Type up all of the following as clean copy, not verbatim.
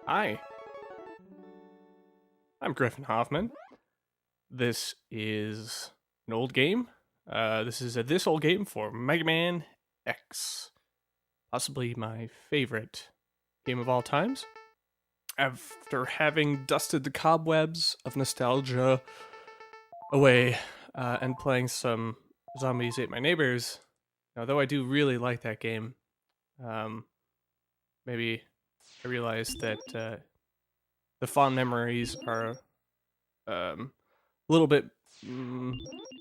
Hi, I'm Griffin Hoffman. This is an old game. This is this old game for Mega Man X. Possibly my favorite game of all times. After having dusted the cobwebs of nostalgia away and playing some Zombies Ate My Neighbors, although I do really like that game, maybe I realized that the fond memories are a little bit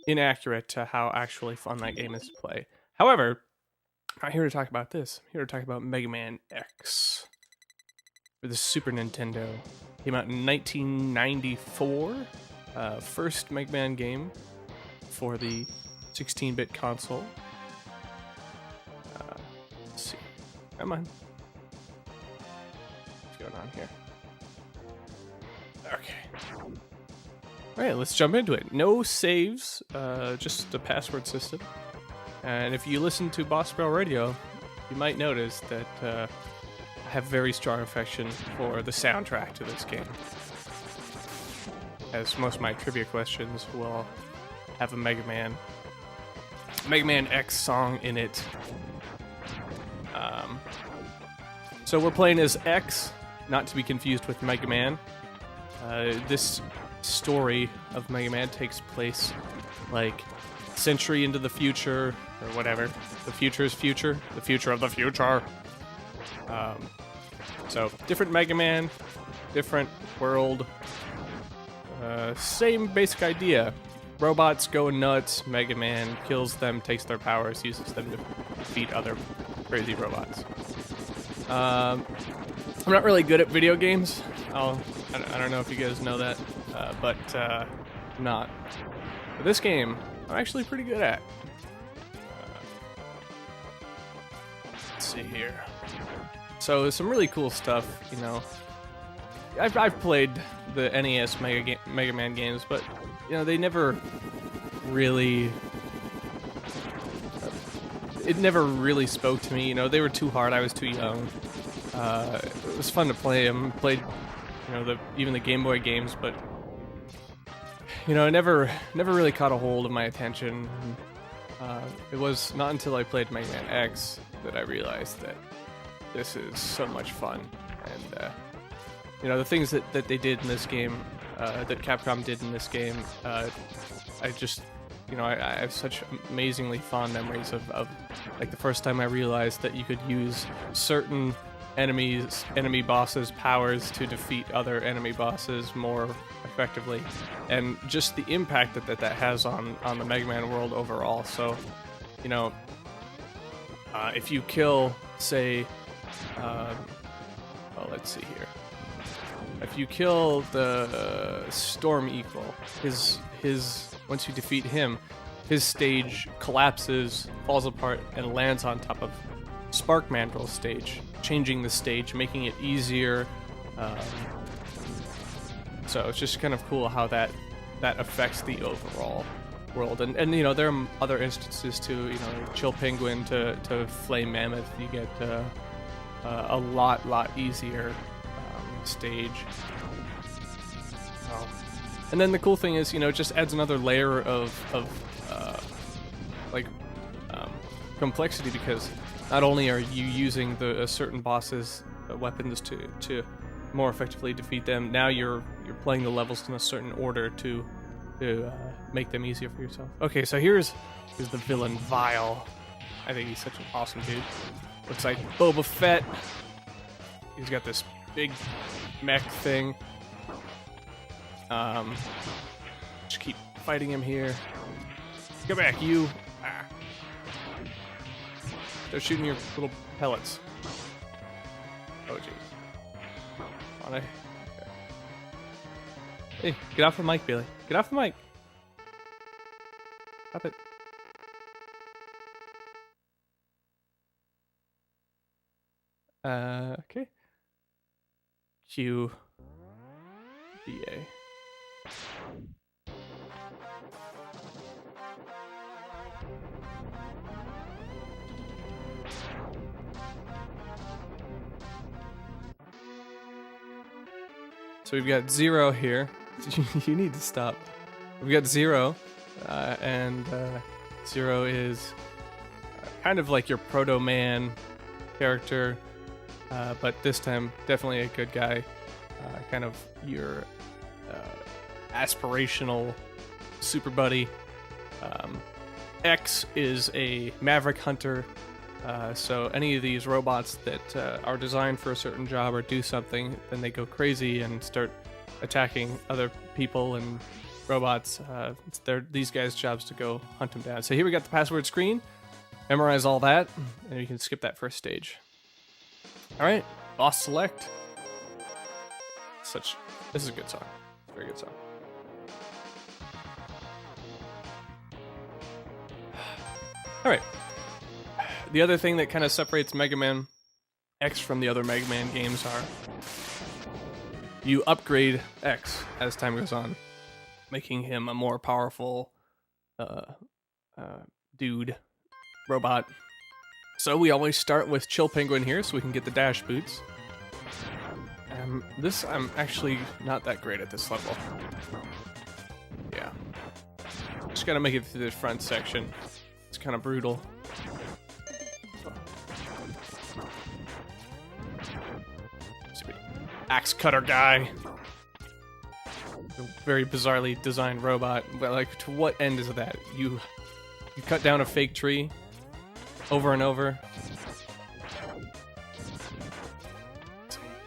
inaccurate to how actually fun that game is to play. However, I'm not here to talk about this. I'm here to talk about Mega Man X for the Super Nintendo. Came out in 1994. First Mega Man game for the 16-bit console. Let's see. Come on. What's going on here? Okay. Alright, let's jump into it. No saves, just a password system. And if you listen to Boss Barrel Radio, you might notice that I have very strong affection for the soundtrack to this game. As most of my trivia questions will have a Mega Man X song in it. So we're playing as X, not to be confused with Mega Man. This story of Mega Man takes place like a century into the future or whatever. The future is future. The future of the future. So different Mega Man, different world. Same basic idea. Robots go nuts. Mega Man kills them, takes their powers, uses them to defeat other crazy robots. I'm not really good at video games. I don't know if you guys know that, but I'm not. But this game, I'm actually pretty good at. Let's see here. So there's some really cool stuff, you know. I've played the NES Mega Man games, but you know they never really. It never really spoke to me. You know, they were too hard. I was too young. It was fun to play them. Played, you know, even the Game Boy games, but you know, it never really caught a hold of my attention. It was not until I played Mega Man X that I realized that this is so much fun, and you know, the things that they did in this game, that Capcom did in this game, I just, you know, I have such amazingly fond memories of like the first time I realized that you could use certain enemy bosses' powers to defeat other enemy bosses more effectively, and just the impact that has on the Mega Man world overall. So, you know, if you kill, say, well, let's see here. If you kill the Storm Eagle, his once you defeat him, his stage collapses, falls apart, and lands on top of Spark MANDRILL's stage, changing the stage, making it easier. So it's just kind of cool how that affects the overall world. And you know, there are other instances too. You know, Chill Penguin to Flame Mammoth, you get a lot easier stage. And then the cool thing is, you know, it just adds another layer of complexity, because not only are you using the certain bosses' weapons to more effectively defeat them, now you're playing the levels in a certain order to make them easier for yourself. Okay, so here's the villain Vile. I think he's such an awesome dude. Looks like Boba Fett. He's got this big mech thing. Just keep fighting him here. Go back, you. Ah. They're shooting your little pellets. Oh, jeez. Okay. Hey, get off the mic, Billy. Get off the mic. Stop it. Okay. Q. BA. So we've got Zero here. You need to stop. We've got Zero, and Zero is kind of like your proto-man character, but this time definitely a good guy. Kind of your aspirational super buddy. X is a Maverick hunter, so any of these robots that are designed for a certain job or do something, then they go crazy and start attacking other people and robots. It's these guys' jobs to go hunt them down. So here we got the password screen. Memorize all that, and you can skip that first stage. All right, boss select. This is a good song. Very good song. All right. The other thing that kind of separates Mega Man X from the other Mega Man games are you upgrade X as time goes on, making him a more powerful robot. So we always start with Chill Penguin here so we can get the dash boots. I'm actually not that great at this level. Yeah. Just gotta make it through the front section. It's kind of brutal. Axe cutter guy. A very bizarrely designed robot. But like, to what end is that? You cut down a fake tree over and over.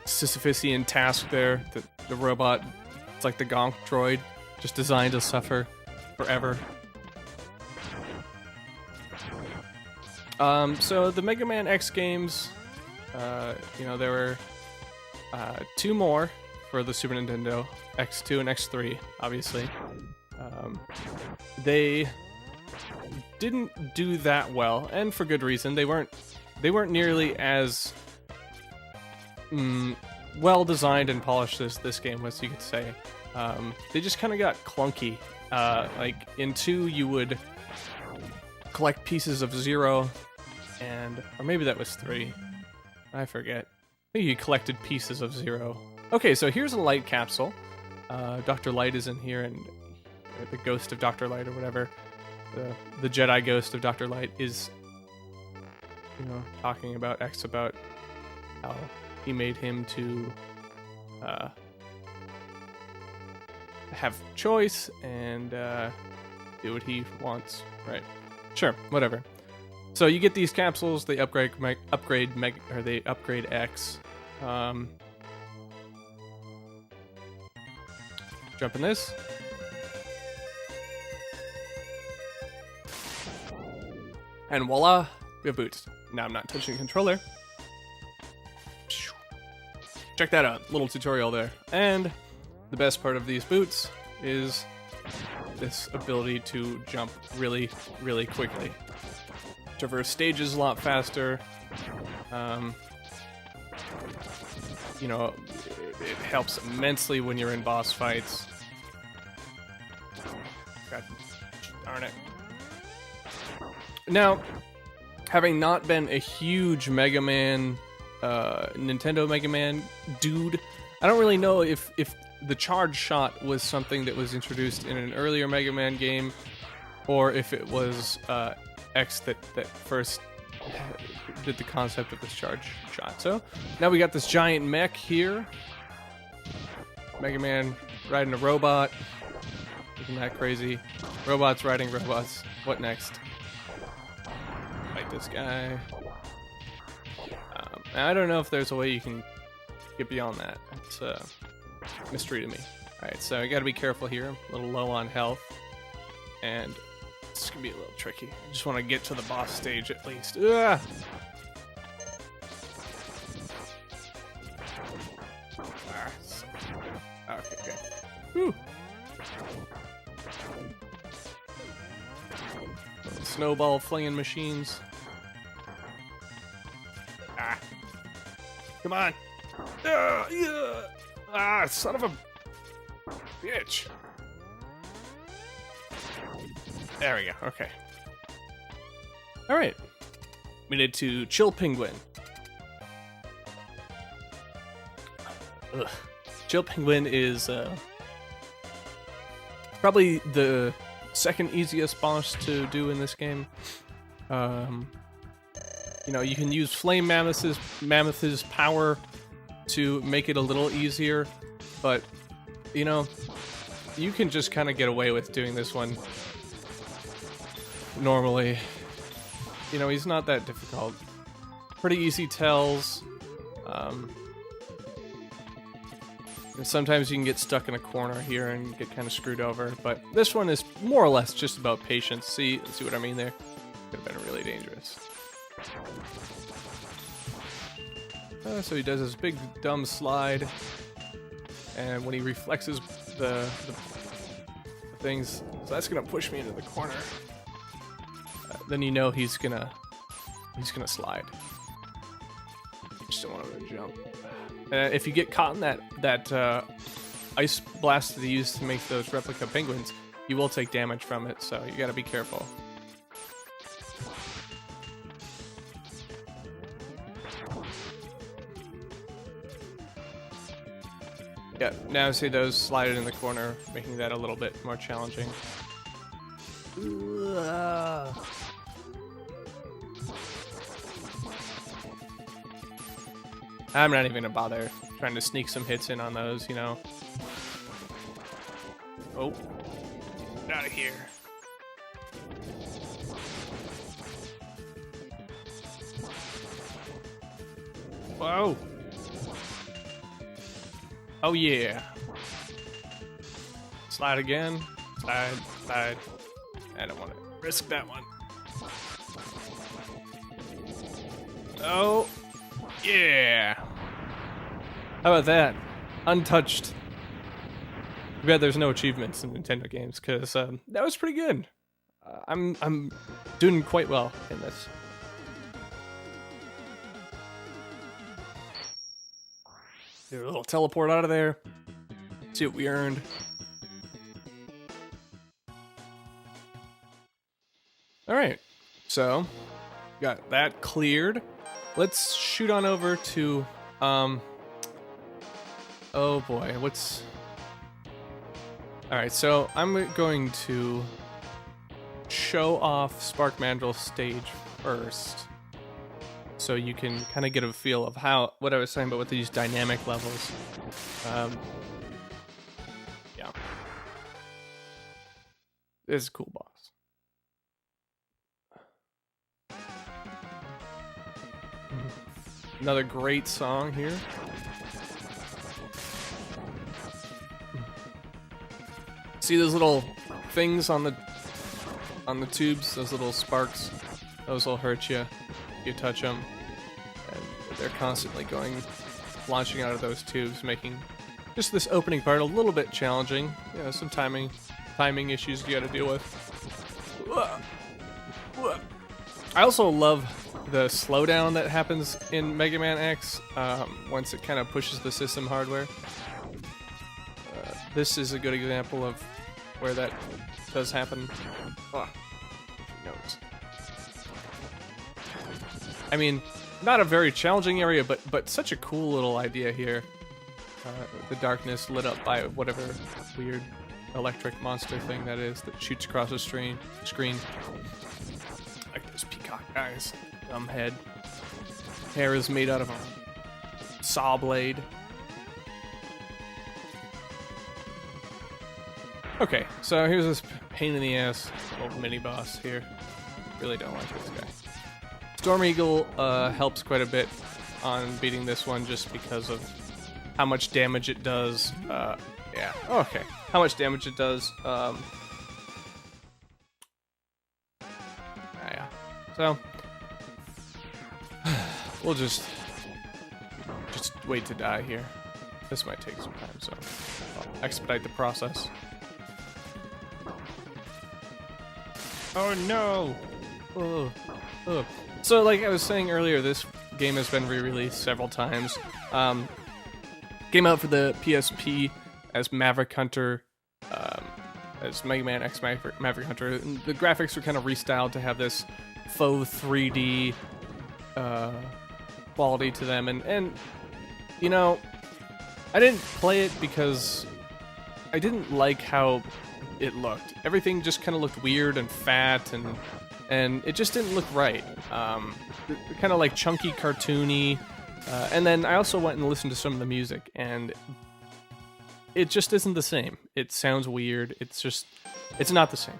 Sisyphusian task there. The robot, it's like the Gonk droid, just designed to suffer forever. So the Mega Man X games, there were 2 more for the Super Nintendo, X2 and X3, obviously. They didn't do that well, and for good reason. They weren't nearly as well designed and polished as this game was, you could say. They just kind of got clunky. Like in 2, you would collect pieces of Zero, or maybe that was 3. I forget. I think you collected pieces of Zero. Okay, so here's a light capsule. Dr. Light is in here, and the ghost of Dr. Light, or whatever, the Jedi ghost of Dr. Light is, talking about X, about how he made him to have choice and do what he wants, right? Sure, whatever. So you get these capsules. They upgrade X. Jump in this. And voila, we have boots. Now I'm not touching the controller. Check that out, little tutorial there. And the best part of these boots is this ability to jump really, really quickly. Traverse stages a lot faster. It helps immensely when you're in boss fights. God darn it. Now, having not been a huge Mega Man, Nintendo Mega Man dude, I don't really know if the charge shot was something that was introduced in an earlier Mega Man game, or if it was X that first did the concept of this charge shot. So now we got this giant mech here. Mega Man riding a robot. Isn't that crazy? Robots riding robots. What next? Fight this guy. I don't know if there's a way you can get beyond that. It's a mystery to me. Alright, so I gotta be careful here. I'm a little low on health. And it's gonna be a little tricky. I just want to get to the boss stage at least. Ugh! Okay, good. Whew. Little snowball flinging machines. Ah. Come on. Son of a bitch. There we go. Okay. All right. We need to Chill Penguin. Ugh. Chill Penguin is probably the second easiest boss to do in this game. You know, you can use Flame Mammoth's power to make it a little easier, but, you know, you can just kind of get away with doing this one normally. You know, he's not that difficult. Pretty easy tells. And sometimes you can get stuck in a corner here and get kind of screwed over, but this one is more or less just about patience. See what I mean there? Could have been really dangerous. So he does this big dumb slide, and when he reflexes the things, so that's gonna push me into the corner. Then you know he's gonna slide. You just don't want him to jump. If you get caught in that ice blast that they use to make those replica penguins, you will take damage from it, so you gotta be careful. Yeah, now see those slided in the corner, making that a little bit more challenging. I'm not even gonna bother trying to sneak some hits in on those, you know. Oh, get out of here. Whoa. Oh yeah. Slide again. Slide. I don't want to risk that one. Oh. Yeah. How about that? Untouched. Too bad there's no achievements in Nintendo games, because that was pretty good. I'm doing quite well in this. Do a little teleport out of there. See what we earned. Alright, so got that cleared. Let's shoot on over to oh boy, what's... Alright, so I'm going to show off Spark MANDRILL stage first, so you can kind of get a feel of how, what I was saying about with these dynamic levels. Yeah. This is a cool boss. Another great song here. See those little things on the tubes, those little sparks? Those will hurt you if you touch them. And they're constantly launching out of those tubes, making just this opening part a little bit challenging. You know, some timing issues you gotta deal with. I also love the slowdown that happens in Mega Man X once it kind of pushes the system hardware. This is a good example of where that does happen. Notes. I mean, not a very challenging area, but such a cool little idea here. The darkness lit up by whatever weird electric monster thing that is that shoots across the screen. Like those peacock eyes. Dumb head. Hair is made out of a saw blade. Okay, so here's this pain in the ass little mini boss here. Really don't like this guy. Storm Eagle helps quite a bit on beating this one just because of how much damage it does. Yeah, okay. How much damage it does. Yeah. So we'll just wait to die here. This might take some time, so I'll expedite the process. Oh no! Oh. So, like I was saying earlier, this game has been re-released several times. Came out for the PSP as Maverick Hunter, as Mega Man X Maverick Hunter. And the graphics were kind of restyled to have this faux 3D quality to them, and you know, I didn't play it because I didn't like how it looked. Everything just kind of looked weird and fat, and it just didn't look right. Kind of like chunky, cartoony. And then I also went and listened to some of the music, and it just isn't the same. It sounds weird. It's not the same.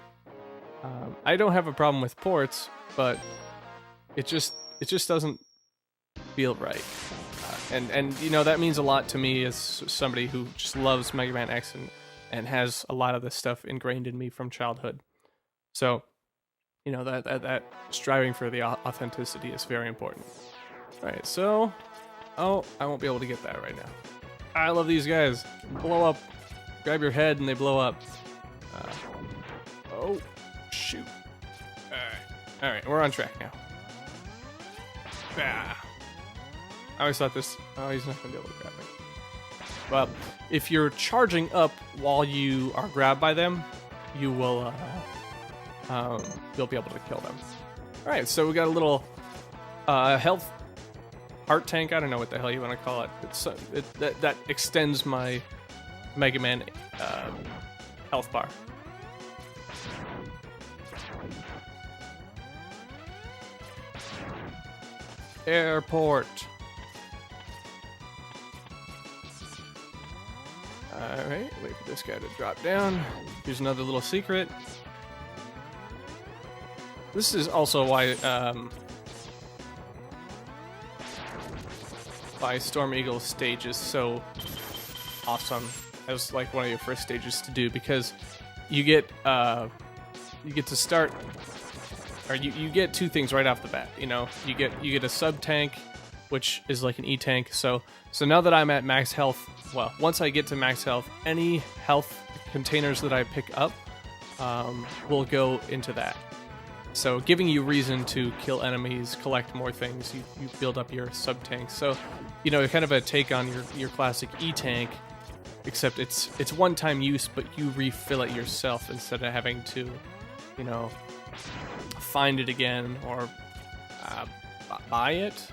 I don't have a problem with ports, but it just doesn't feel right. And you know, that means a lot to me as somebody who just loves Mega Man X and has a lot of this stuff ingrained in me from childhood. So, you know, that striving for the authenticity is very important. All right, so, oh, I won't be able to get that right now. I love these guys. Blow up. Grab your head and they blow up. Oh, shoot. All right, we're on track now. Ah. I always thought this... Oh, he's not going to be able to grab me. Well, if you're charging up while you are grabbed by them, you will... you'll be able to kill them. Alright, so we got a little health heart tank. I don't know what the hell you want to call it. It's that extends my Mega Man health bar. Airport. Alright, wait for this guy to drop down. Here's another little secret. This is also why Storm Eagle's stage is so awesome. That was like one of your first stages to do, because you get to start, or you get two things right off the bat. You know, you get a sub tank, which is like an E tank. So now that I'm at max health, well, once I get to max health, any health containers that I pick up will go into that. So giving you reason to kill enemies, collect more things, you build up your sub tanks. So, you know, kind of a take on your classic E tank, except it's one-time use, but you refill it yourself instead of having to, you know, find it again or buy it.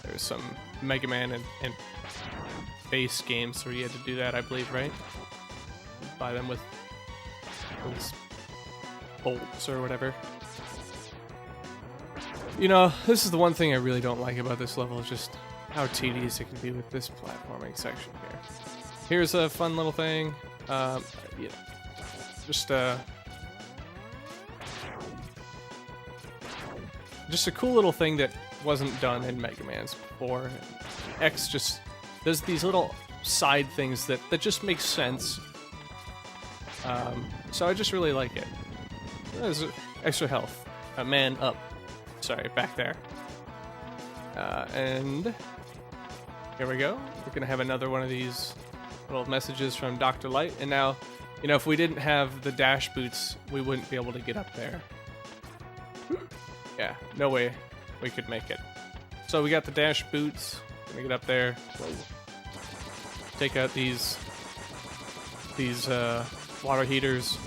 There's some Mega Man and base games where you had to do that, I believe, right? Buy them with those bolts or whatever. You know, this is the one thing I really don't like about this level, is just how tedious it can be with this platforming section here. Here's a fun little thing. Yeah, just a cool little thing that wasn't done in Mega Man's before. X just does these little side things that just make sense. So I just really like it. There's extra health. Man up. Sorry, back there. And here we go. We're gonna have another one of these little messages from Dr. Light. And now, you know, if we didn't have the dash boots, we wouldn't be able to get up there. Yeah, no way we could make it. So we got the dash boots. Gonna get up there. Take out these water heaters.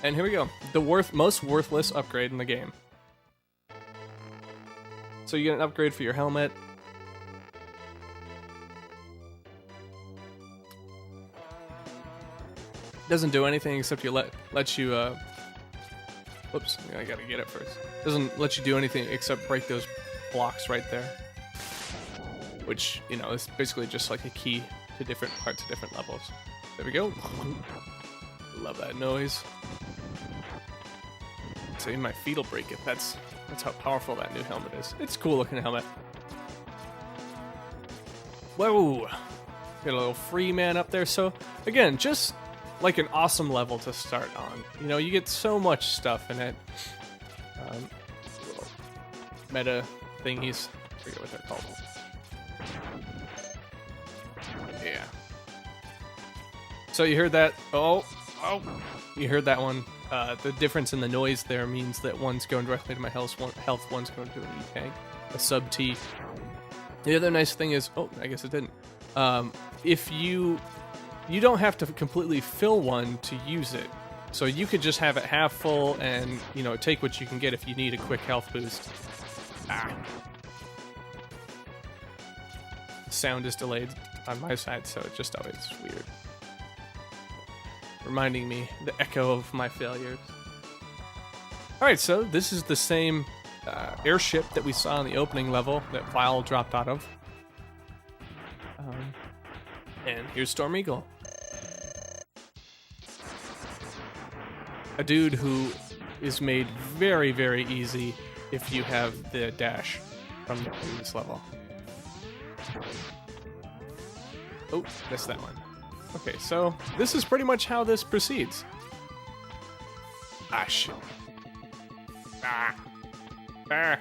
And here we go. The most worthless upgrade in the game. So you get an upgrade for your helmet. Doesn't do anything except you let you whoops, I gotta get it first. Doesn't let you do anything except break those blocks right there. Which, you know, is basically just like a key to different parts of different levels. There we go. Love that noise. So my feet will break it. That's how powerful that new helmet is. It's a cool looking helmet. Whoa! Got a little free man up there. So again, just like an awesome level to start on. You know, you get so much stuff in it. Little meta thingies. I forget what they're called. Yeah. So you heard that? Oh! You heard that one. The difference in the noise there means that one's going directly to my health, one's going to an E-tank, a sub-T. The other nice thing is, oh, I guess it didn't. If you don't have to completely fill one to use it. So you could just have it half full and, you know, take what you can get if you need a quick health boost. Ah. sound is delayed on my side, so it's just always weird. Reminding me the echo of my failures. Alright, so this is the same airship that we saw in the opening level that Vile dropped out of. And here's Storm Eagle. A dude who is made very, very easy if you have the dash from the previous level. Oh, missed that one. Okay, so this is pretty much how this proceeds. Ah, shit. Ah. Ah.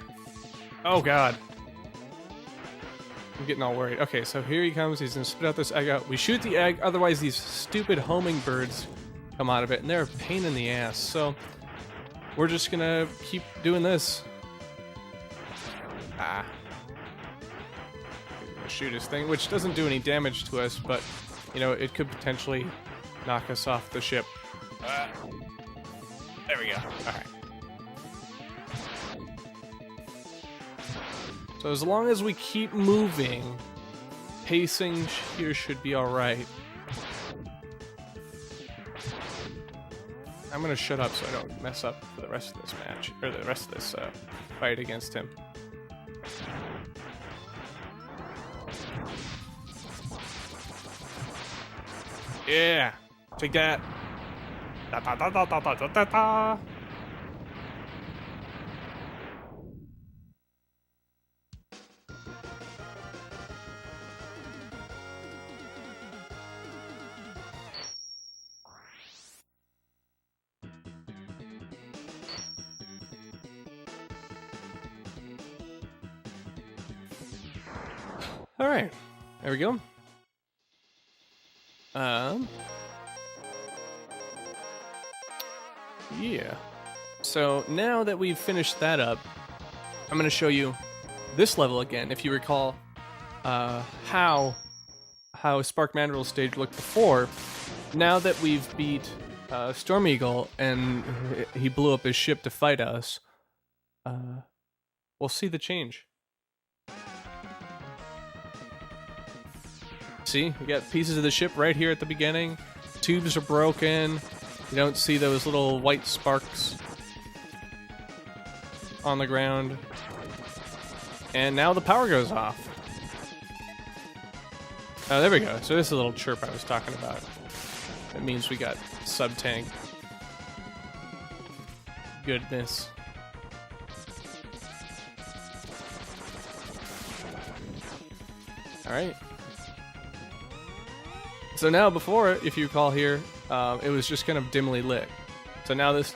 Oh, God. I'm getting all worried. Okay, so here he comes. He's gonna spit out this egg out. We shoot the egg, otherwise these stupid homing birds come out of it, and they're a pain in the ass. So we're just gonna keep doing this. Ah. Shoot his thing, which doesn't do any damage to us, but you know, it could potentially knock us off the ship. There we go. Alright. So as long as we keep moving, pacing here should be alright. I'm gonna shut up so I don't mess up for the rest of this match, or the rest of this fight against him. Yeah, take that. Da, da, da, da, da, da, da, da. All right, there we go. Yeah. So now that we've finished that up, I'm gonna show you this level again. If you recall, how Spark Mandrill's stage looked before. Now that we've beat Storm Eagle and he blew up his ship to fight us, we'll see the change. See, we got pieces of the ship right here at the beginning. Tubes are broken. You don't see those little white sparks on the ground. And now the power goes off. Oh, there we go. So this is a little chirp I was talking about. That means we got sub-tank goodness. Alright. So now before, if you recall here, it was just kind of dimly lit. So now this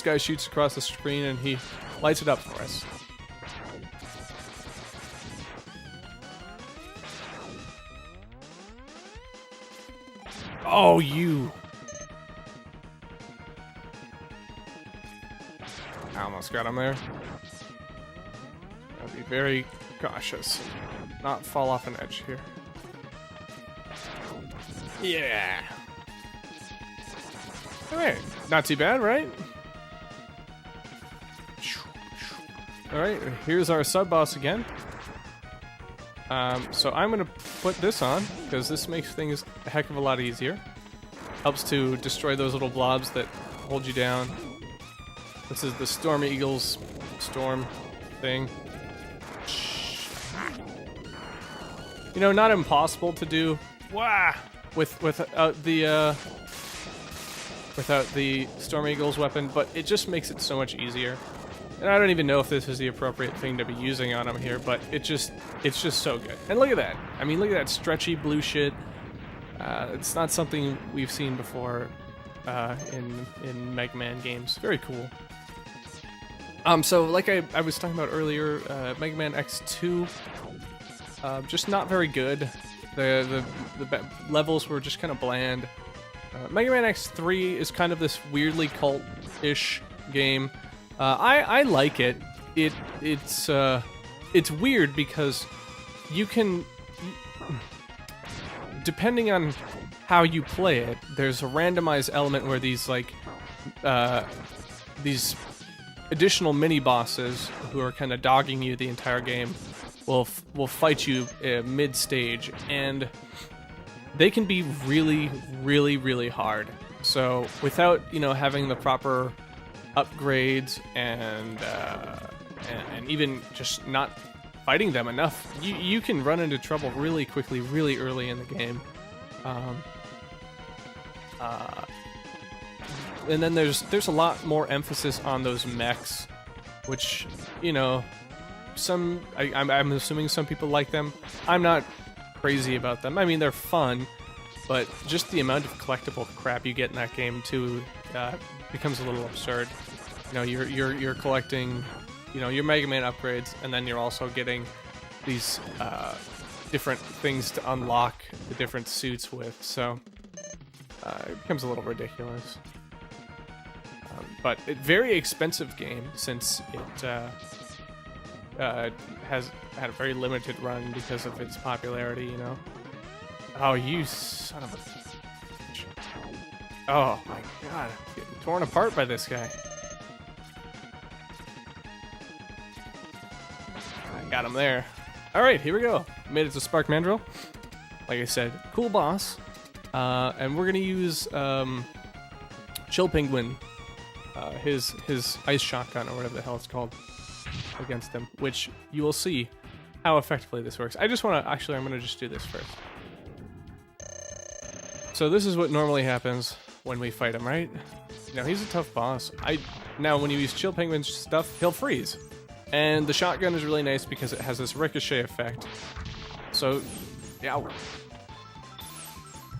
guy shoots across the screen and he lights it up for us. Oh, you! I almost got him there. Gotta be very cautious. Not fall off an edge here. Yeah! Alright, not too bad, right? Alright, here's our sub-boss again. So I'm gonna put this on, because this makes things a heck of a lot easier. Helps to destroy those little blobs that hold you down. This is the Storm Eagle's storm thing. You know, not impossible to do. Wah! Without the Storm Eagle's weapon, but it just makes it so much easier. And I don't even know if this is the appropriate thing to be using on him here, but it's just so good. And look at that. I mean, look at that stretchy blue shit. It's not something we've seen before in Mega Man games. Very cool. So like I was talking about earlier, Mega Man X2, just not very good. The levels were just kind of bland. Mega Man X3 is kind of this weirdly cult-ish game. I like it. It's weird because you can, depending on how you play it, there's a randomized element where these these additional mini bosses who are kind of dogging you the entire game will fight you mid stage, and they can be really, really, really hard. So without having the proper upgrades and even just not fighting them enough, you can run into trouble really quickly, really early in the game. And then there's a lot more emphasis on those mechs, which I'm assuming some people like them. I'm not crazy about them. I mean, they're fun, but just the amount of collectible crap you get in that game too becomes a little absurd. You're collecting your Mega Man upgrades, and then you're also getting these different things to unlock the different suits with, so it becomes a little ridiculous. But a very expensive game, since it has had a very limited run because of its popularity, Oh, you son of a bitch. Oh my god, I'm getting torn apart by this guy. I got him there. Alright, here we go. Made it to Spark Mandrill. Like I said, cool boss. And we're gonna use Chill Penguin, his ice shotgun, or whatever the hell it's called, against him, which you will see how effectively this works. I'm gonna just do this first. So this is what normally happens when we fight him, right? He's a tough boss. Now when you use Chill Penguin's stuff, he'll freeze. And the shotgun is really nice because it has this ricochet effect. So, yeah.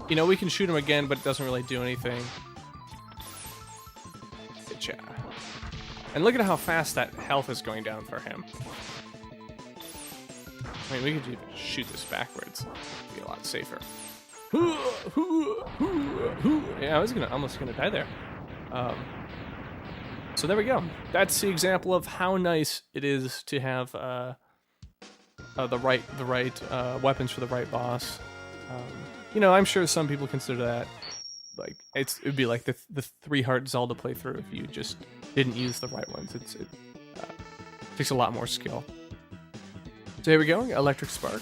We can shoot him again, but it doesn't really do anything. And look at how fast that health is going down for him. I mean, we could even shoot this backwards. It'd be a lot safer. Yeah, I was almost gonna die there. So there we go. That's the example of how nice it is to have the right weapons for the right boss. I'm sure some people consider that like it'd be like the 3-heart Zelda playthrough if you just didn't use the right ones. It takes a lot more skill. So here we go, Electric Spark.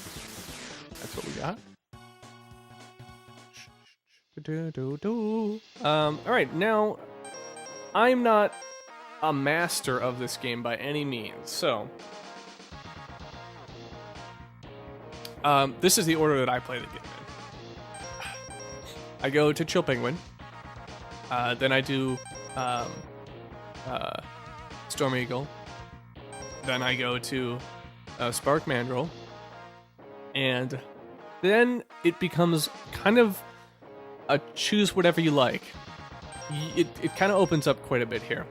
That's what we got. Alright, now I'm not a master of this game by any means, so this is the order that I play the game in. I go to Chill Penguin, then I do Storm Eagle, then I go to Spark Mandrill, and then it becomes kind of a choose whatever you like. It kind of opens up quite a bit here.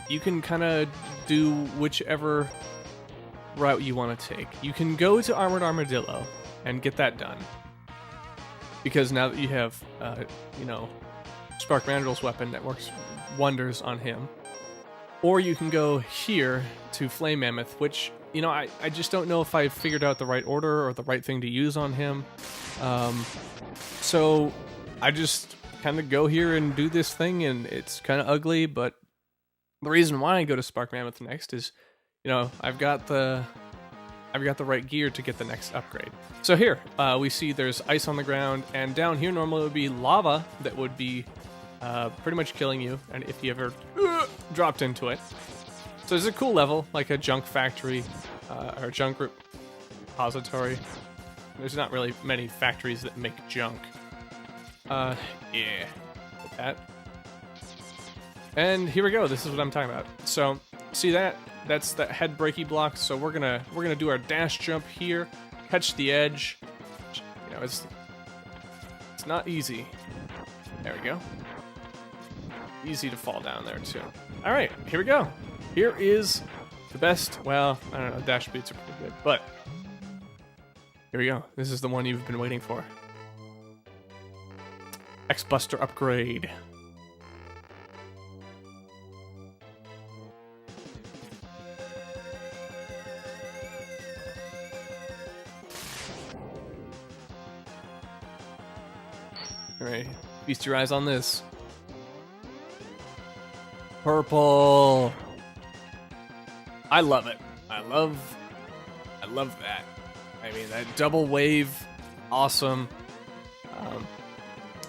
You can kind of do whichever route you want to take. You can go to Armored Armadillo and get that done, because now that you have, Spark Mandrill's weapon that works wonders on him. Or you can go here to Flame Mammoth, which, I just don't know if I figured out the right order or the right thing to use on him. So I just kind of go here and do this thing, and it's kind of ugly, but the reason why I go to Spark Mammoth next is, I've got the right gear to get the next upgrade. So here, we see there's ice on the ground, and down here normally would be lava that would be pretty much killing you, and if you ever dropped into it. So there's a cool level, like a junk factory, or junk repository. There's not really many factories that make junk. Yeah, like that. And here we go. This is what I'm talking about. So, see that? That's the head breaky block. So we're gonna do our dash jump here, catch the edge. It's not easy. There we go. Easy to fall down there too. All right, here we go. Here is the best. Well, I don't know. Dash beats are pretty good, but here we go. This is the one you've been waiting for. X-Buster upgrade. Alright, feast your eyes on this. Purple. I love it. I love I love that. I mean, that double wave, awesome.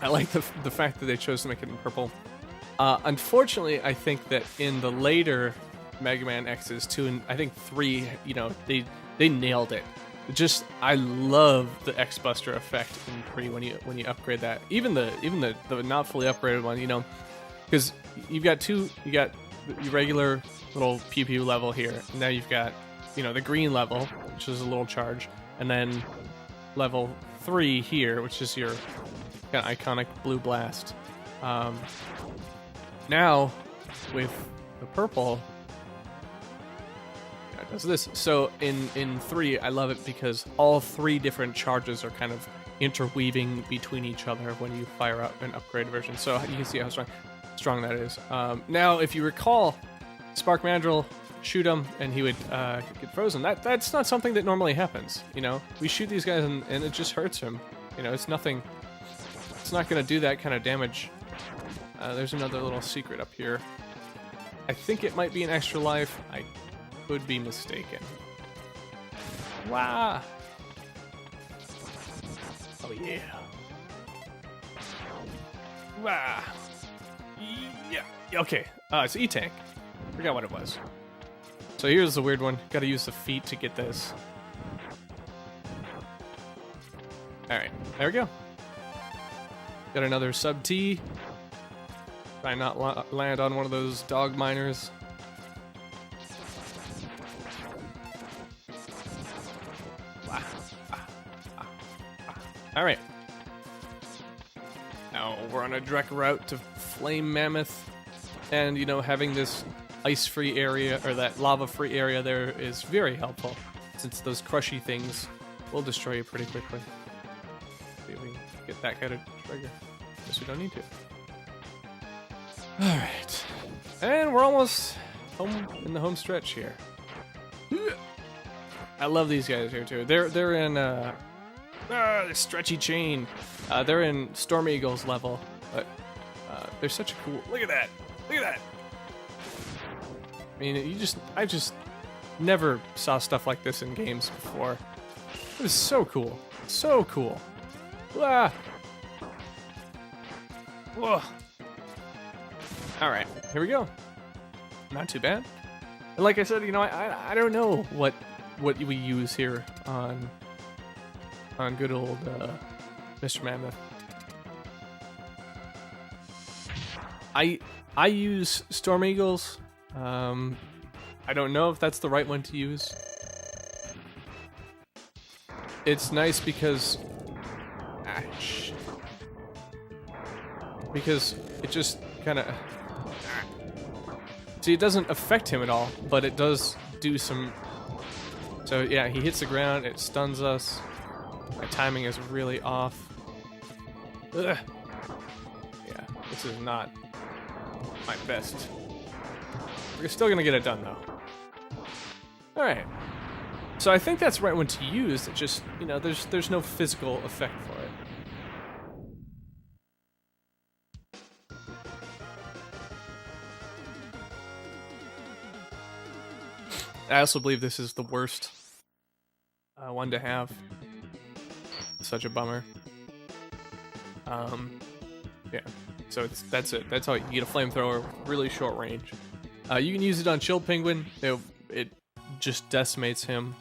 I like the fact that they chose to make it in purple. Unfortunately, I think that in the later Mega Man X's 2 and I think 3, you know, they nailed it. Just I love the X Buster effect in 3 when you upgrade that. Even the not fully upgraded one, you know, because you got your regular little pew pew level here. Now you've got, you know, the green level, which is a little charge, and then level 3 here, which is your kind of iconic blue blast. Now with the purple, it does this. So in 3, I love it because all 3 different charges are kind of interweaving between each other when you fire up an upgraded version. So you can see how strong that is. Now, if you recall, Spark Mandrill, shoot him and he would get frozen. That's not something that normally happens. You know, we shoot these guys and it just hurts him. You know, it's nothing. It's not going to do that kind of damage. There's another little secret up here. I think it might be an extra life. I could be mistaken. Wow. Oh yeah. Wow. Yeah. Okay. It's E-Tank. Forgot what it was. So here's the weird one. Got to use the feet to get this. All right. There we go. Got another sub T. Try not land on one of those dog miners. All right. Now we're on a direct route to Flame Mammoth, and you know, having this ice-free area or that lava-free area there is very helpful, since those crushy things will destroy you pretty quickly. See if we can get that kind of trigger. Guess we don't need to. All right, and we're almost home in the home stretch here. I love these guys here too. They're in the stretchy chain. They're in Storm Eagle's level, but they're such a cool. Look at that! Look at that! I mean, I just never saw stuff like this in games before. It was so cool, so cool. Ah. Whoa. All right, here we go. Not too bad. And like I said, you know, I don't know what we use here on good old Mr. Mammoth. I use Storm Eagles. I don't know if that's the right one to use. It's nice because it just kind of see, it doesn't affect him at all, but it does do some. So yeah, he hits the ground, it stuns us. My timing is really off. Ugh. Yeah, this is not my best. We're still gonna get it done though. All right. So I think that's the right one to use. It just, you know, there's no physical effect for it. I also believe this is the worst one to have. Such a bummer. Yeah. So that's it. That's how you get a flamethrower, really short range. You can use it on Chill Penguin. It just decimates him.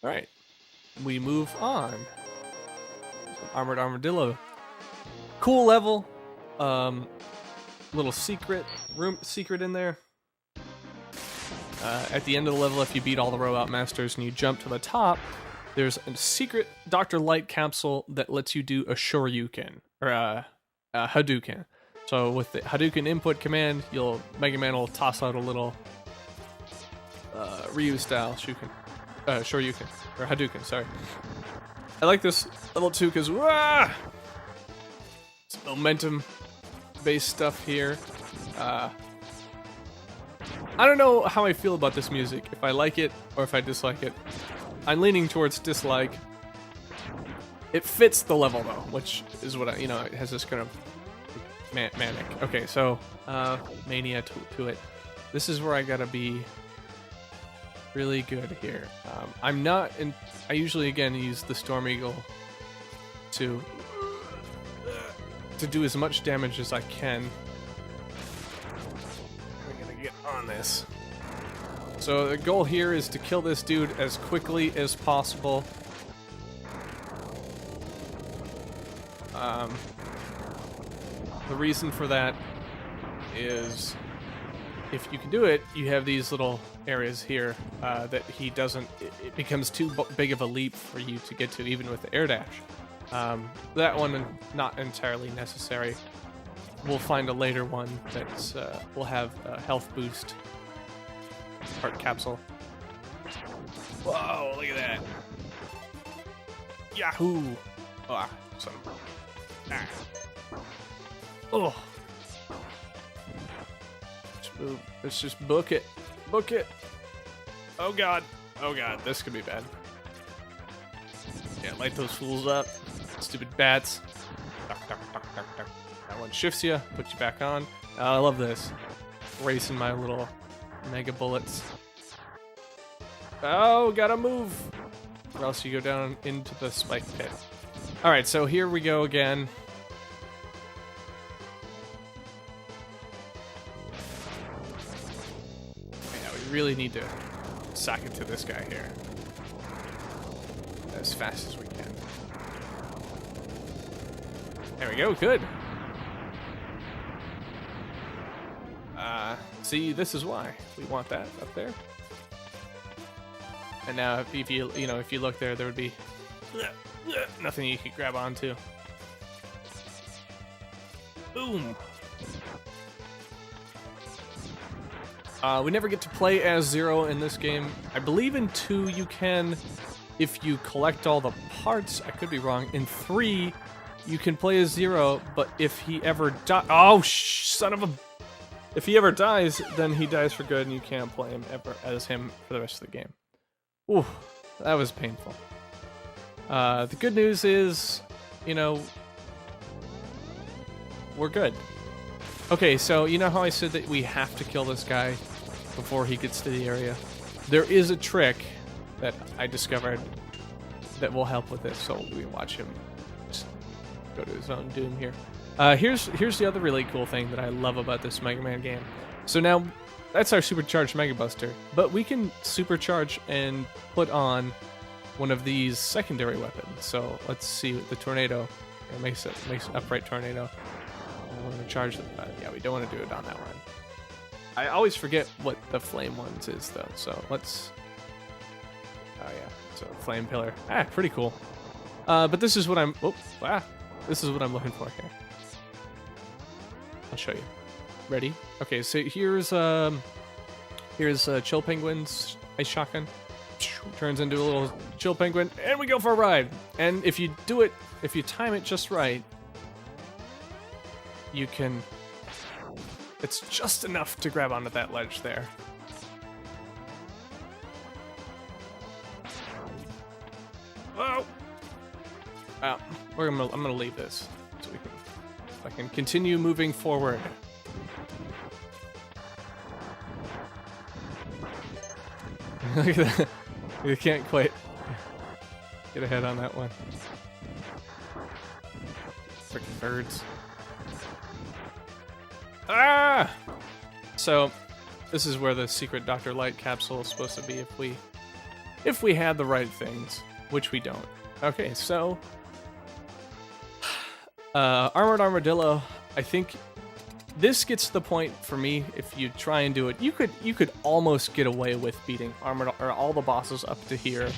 All right, we move on. Armored Armadillo. Cool level. Little secret in there. At the end of the level, if you beat all the Robot Masters and you jump to the top, there's a secret Dr. Light capsule that lets you do a Shoryuken, or a Hadouken. So with the Hadouken input command, Mega Man will toss out a little Ryu-style Shoryuken, or Hadouken, sorry. I like this level too, because it's momentum-based stuff here. I don't know how I feel about this music, if I like it or if I dislike it. I'm leaning towards dislike. It fits the level though, which is what it has this kind of manic. Okay, so mania to it. This is where I gotta be really good here. I'm not in. I usually again use the Storm Eagle to do as much damage as I can. I'm gonna get on this. So the goal here is to kill this dude as quickly as possible. The reason for that is if you can do it, you have these little areas here that he doesn't. It becomes too big of a leap for you to get to, even with the air dash. That one not entirely necessary. We'll find a later one that will have a health boost. Heart capsule. Whoa! Look at that. Yahoo! Ah, son of a... Ah. Oh. Let's just book it. Book it. Oh god. Oh god. This could be bad. Yeah, light those fools up. Stupid bats. Duck, duck, duck, duck, duck. That one shifts you, puts you back on. I love this. Racing my little mega bullets. Oh, gotta move. Or else you go down into the spike pit. Alright, so here we go again. Really need to sock it to this guy here as fast as we can. There we go, good. See, this is why we want that up there. And now, if you if you look there, there would be nothing you could grab onto. Boom. We never get to play as Zero in this game. I believe in 2 you can, if you collect all the parts. I could be wrong. In 3, you can play as Zero, but if he ever dies... Oh, son of a... If he ever dies, then he dies for good, and you can't play him ever as him for the rest of the game. Ooh, that was painful. The good news is, we're good. Okay, so you know how I said that we have to kill this guy before he gets to the area? There is a trick that I discovered that will help with this, so we watch him just go to his own doom here. Here's the other really cool thing that I love about this Mega Man game. So now, that's our supercharged Mega Buster, but we can supercharge and put on one of these secondary weapons. So let's see the tornado. It makes an upright tornado. I want to charge them. Yeah, we don't want to do it on that one. I always forget what the flame ones is though. So let's. Oh yeah, so flame pillar. Ah, pretty cool. But this is what I'm. Oh, wow. This is what I'm looking for here. I'll show you. Ready? Okay, so here's Chill Penguin's ice shotgun. Turns into a little Chill Penguin, and we go for a ride. And if you do it, if you time it just right, you can... It's just enough to grab onto that ledge there. Oh! I'm gonna leave this so I can continue moving forward. Look at that. You can't quite get ahead on that one. Freaking birds. Ah! So, this is where the secret Dr. Light capsule is supposed to be if we had the right things, which we don't. Okay, so Armored Armadillo, I think this gets to the point for me, if you try and do it, you could almost get away with beating all the bosses up to here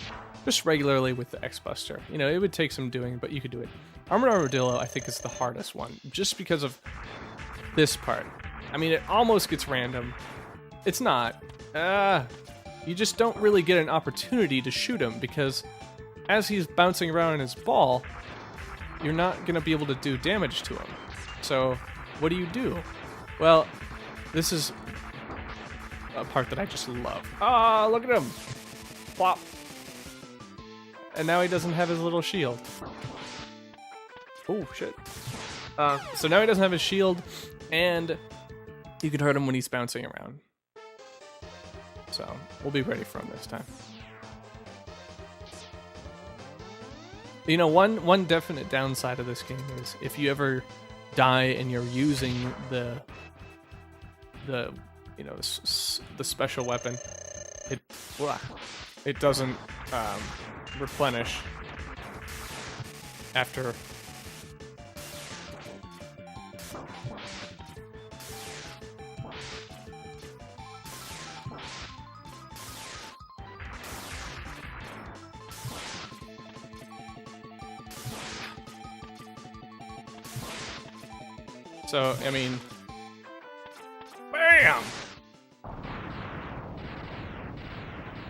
just regularly with the X-Buster. You know, it would take some doing, but you could do it. Armored Armadillo, I think, is the hardest one, just because of this part. I mean, it almost gets random. It's not. You just don't really get an opportunity to shoot him, because as he's bouncing around in his ball, you're not going to be able to do damage to him. So, what do? Well, this is a part that I just love. Ah, look at him! Plop! And now he doesn't have his little shield. Oh, shit. So now he doesn't have his shield, and you can hurt him when he's bouncing around. So we'll be ready for him this time. You know, one definite downside of this game is if you ever die and you're using the you know, the special weapon, it doesn't replenish after. So, I mean, bam!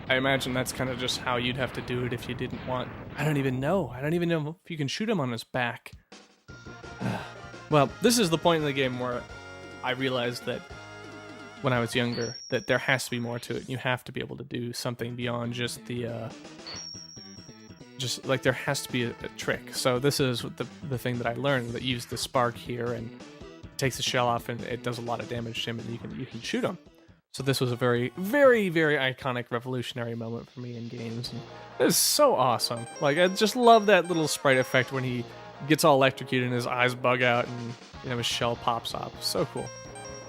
I imagine that's kind of just how you'd have to do it if you didn't want. I don't even know if you can shoot him on his back. Well, this is the point in the game where I realized that when I was younger, that there has to be more to it. You have to be able to do something beyond just the, just like there has to be a trick. So this is the thing that I learned, that used the spark here and takes the shell off and it does a lot of damage to him, and you can shoot him. So this was a very, very, very iconic, revolutionary moment for me in games. And it was so awesome. Like, I just love that little sprite effect when he gets all electrocuted and his eyes bug out and, you know, his shell pops off. So cool.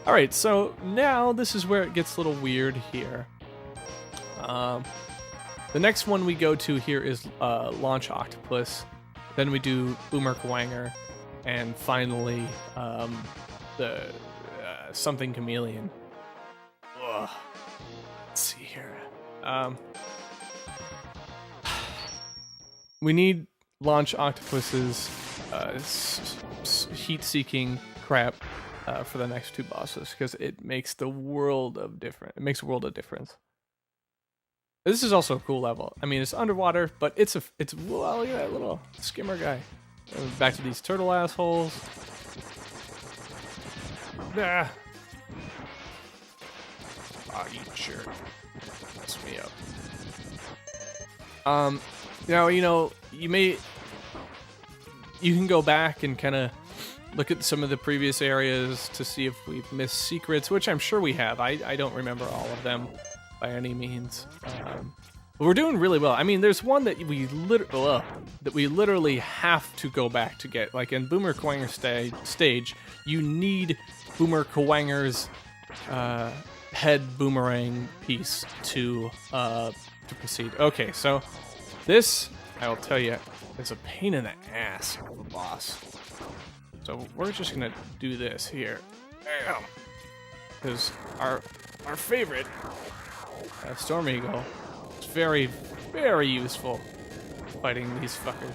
All right, so now this is where it gets a little weird here. The next one we go to here is Launch Octopus. Then we do Boomer Kawanger. And finally, the something chameleon. Ugh. Let's see here. We need Launch Octopus's heat-seeking crap for the next two bosses, because it makes the world of difference. It makes a world of difference. This is also a cool level. I mean, it's underwater, but it's well, look at that little skimmer guy. Back to these turtle assholes. Ah. Oh, you jerk. Mess me up. Now, you know, you can go back and kind of look at some of the previous areas to see if we've missed secrets, which I'm sure we have. I don't remember all of them by any means. But we're doing really well. I mean, there's one that we literally have to go back to get. Like in Boomer Kawanger stage, you need Boomer Kawanger's head boomerang piece to proceed. Okay, so this, I will tell you, is a pain in the ass of a boss. So we're just gonna do this here, because our favorite Storm Eagle. Very, very useful fighting these fuckers.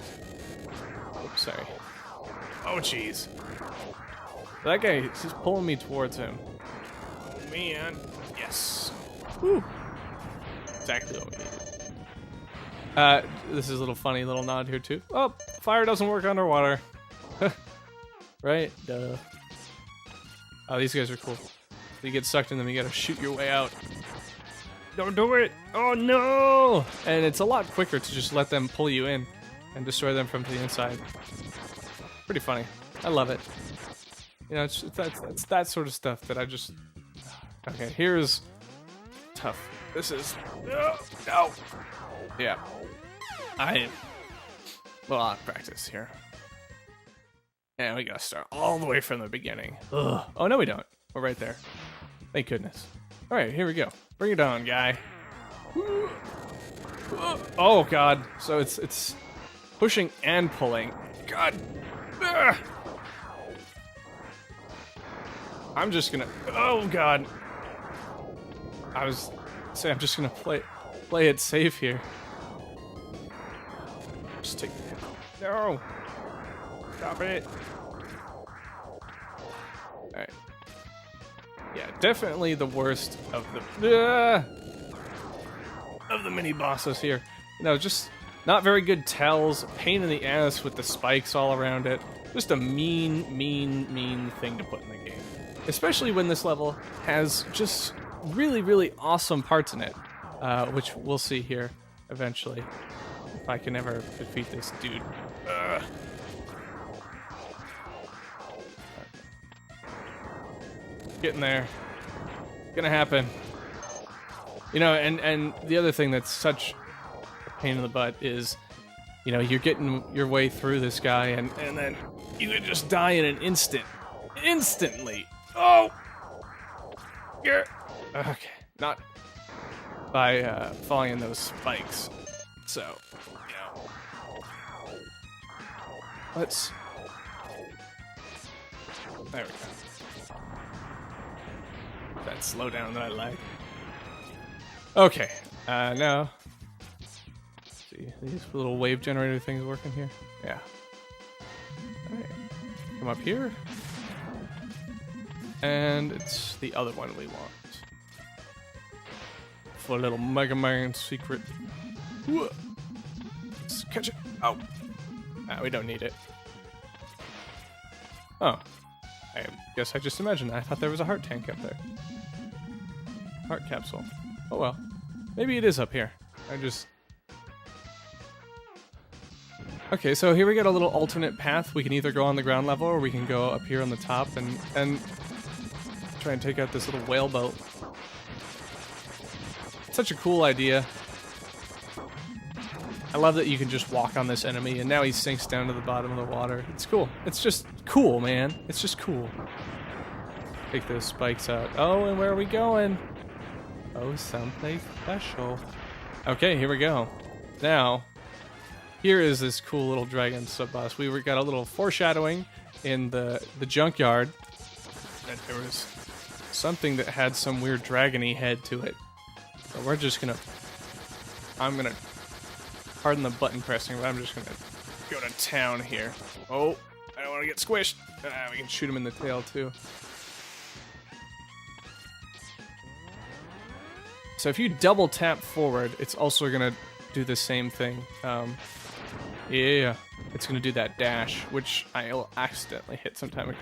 Oops, sorry. Oh, jeez. That guy is just pulling me towards him. Oh, man. Yes. Woo. Exactly what we needed. This is a little funny little nod here, too. Oh, fire doesn't work underwater. Right? Duh. Oh, these guys are cool. You get sucked in them, you gotta shoot your way out. Don't do it! Oh no! And it's a lot quicker to just let them pull you in and destroy them from the inside. Pretty funny. I love it. You know, it's that sort of stuff that I just... Okay, here's... Tough. This is... No! Yeah. Well, I'll practice here. And we gotta start all the way from the beginning. Ugh. Oh, no we don't. We're right there. Thank goodness. Alright, here we go. Bring it on, guy. Oh, God. So it's pushing and pulling. God. Ugh. I'm just gonna... Oh, God. I was saying I'm just gonna play it safe here. Just take... No! Stop it! Alright. Yeah, definitely the worst of the mini bosses here. You know, just not very good tells, pain in the ass with the spikes all around it. Just a mean thing to put in the game. Especially when this level has just really, really awesome parts in it, which we'll see here eventually, if I can ever defeat this dude. Getting there. Gonna happen. You know, and the other thing that's such a pain in the butt is, you know, you're getting your way through this guy, and then you could just die in an instant. Instantly. Oh! Yeah. Okay. Not by falling in those spikes. So, you know. Let's... There we go. That slowdown that I like. Okay. Now... See, these little wave generator things working here? Yeah. Alright. Come up here. And it's the other one we want. For a little Mega Man secret. Let's catch it. Oh. We don't need it. Oh. I guess I just imagined that. I thought there was a heart tank up there. Heart capsule. Oh well. Maybe it is up here. I just... Okay, so here we got a little alternate path. We can either go on the ground level or we can go up here on the top and try and take out this little whale boat. Such a cool idea. I love that you can just walk on this enemy and now he sinks down to the bottom of the water. It's cool. It's just cool, man. It's just cool. Take those spikes out. Oh, and where are we going? Oh, someplace special. Okay, here we go. Now... Here is this cool little dragon sub-boss. We got a little foreshadowing in the junkyard that there was something that had some weird dragon-y head to it. So we're just gonna... I'm gonna... Pardon the button pressing, but I'm just gonna go to town here. Oh, I don't want to get squished. We can shoot him in the tail, too. So if you double tap forward, it's also gonna do the same thing. Yeah, it's gonna do that dash, which I'll accidentally hit sometime. It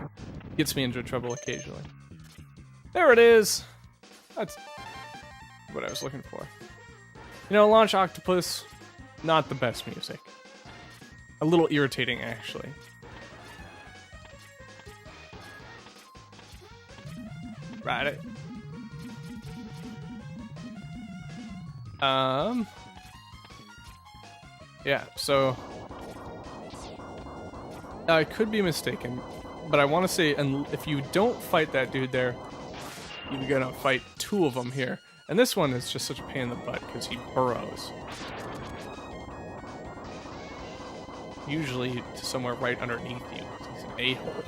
gets me into trouble occasionally. There it is! That's what I was looking for. You know, Launch Octopus, not the best music. A little irritating, actually. Ride it. Yeah, so... I could be mistaken, but I want to say, and if you don't fight that dude there, you're gonna fight two of them here. And this one is just such a pain in the butt, because he burrows. Usually somewhere right underneath you. He's an a-hole.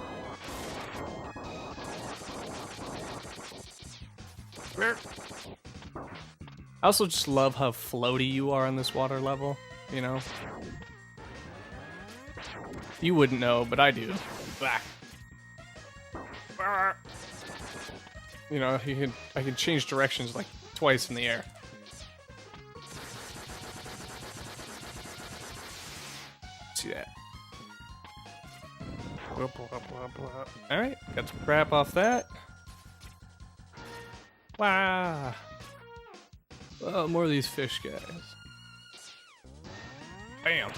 I also just love how floaty you are on this water level, you know? You wouldn't know, but I do. Back. You know, I can change directions like twice in the air. See that? Alright, got some crap off that. Wow. Oh, more of these fish guys. Bam.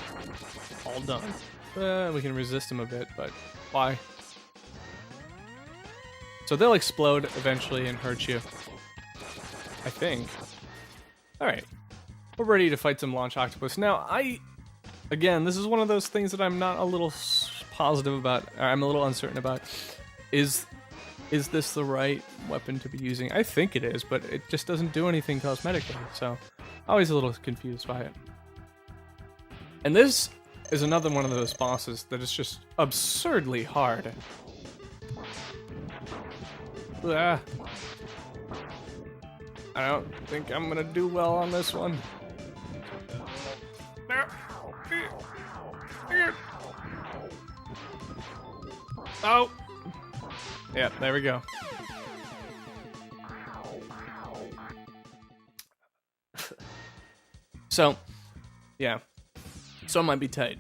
All done. We can resist them a bit, but why? So they'll explode eventually and hurt you. I think. Alright. We're ready to fight some Launch Octopus. Now, again, this is one of those things that I'm not a little positive about, or I'm a little uncertain about. Is this the right weapon to be using? I think it is, but it just doesn't do anything cosmetically, so always a little confused by it. And this is another one of those bosses that is just absurdly hard. Ah. I don't think I'm gonna do well on this one. Oh! Yeah, there we go. So, yeah. Some might be tight.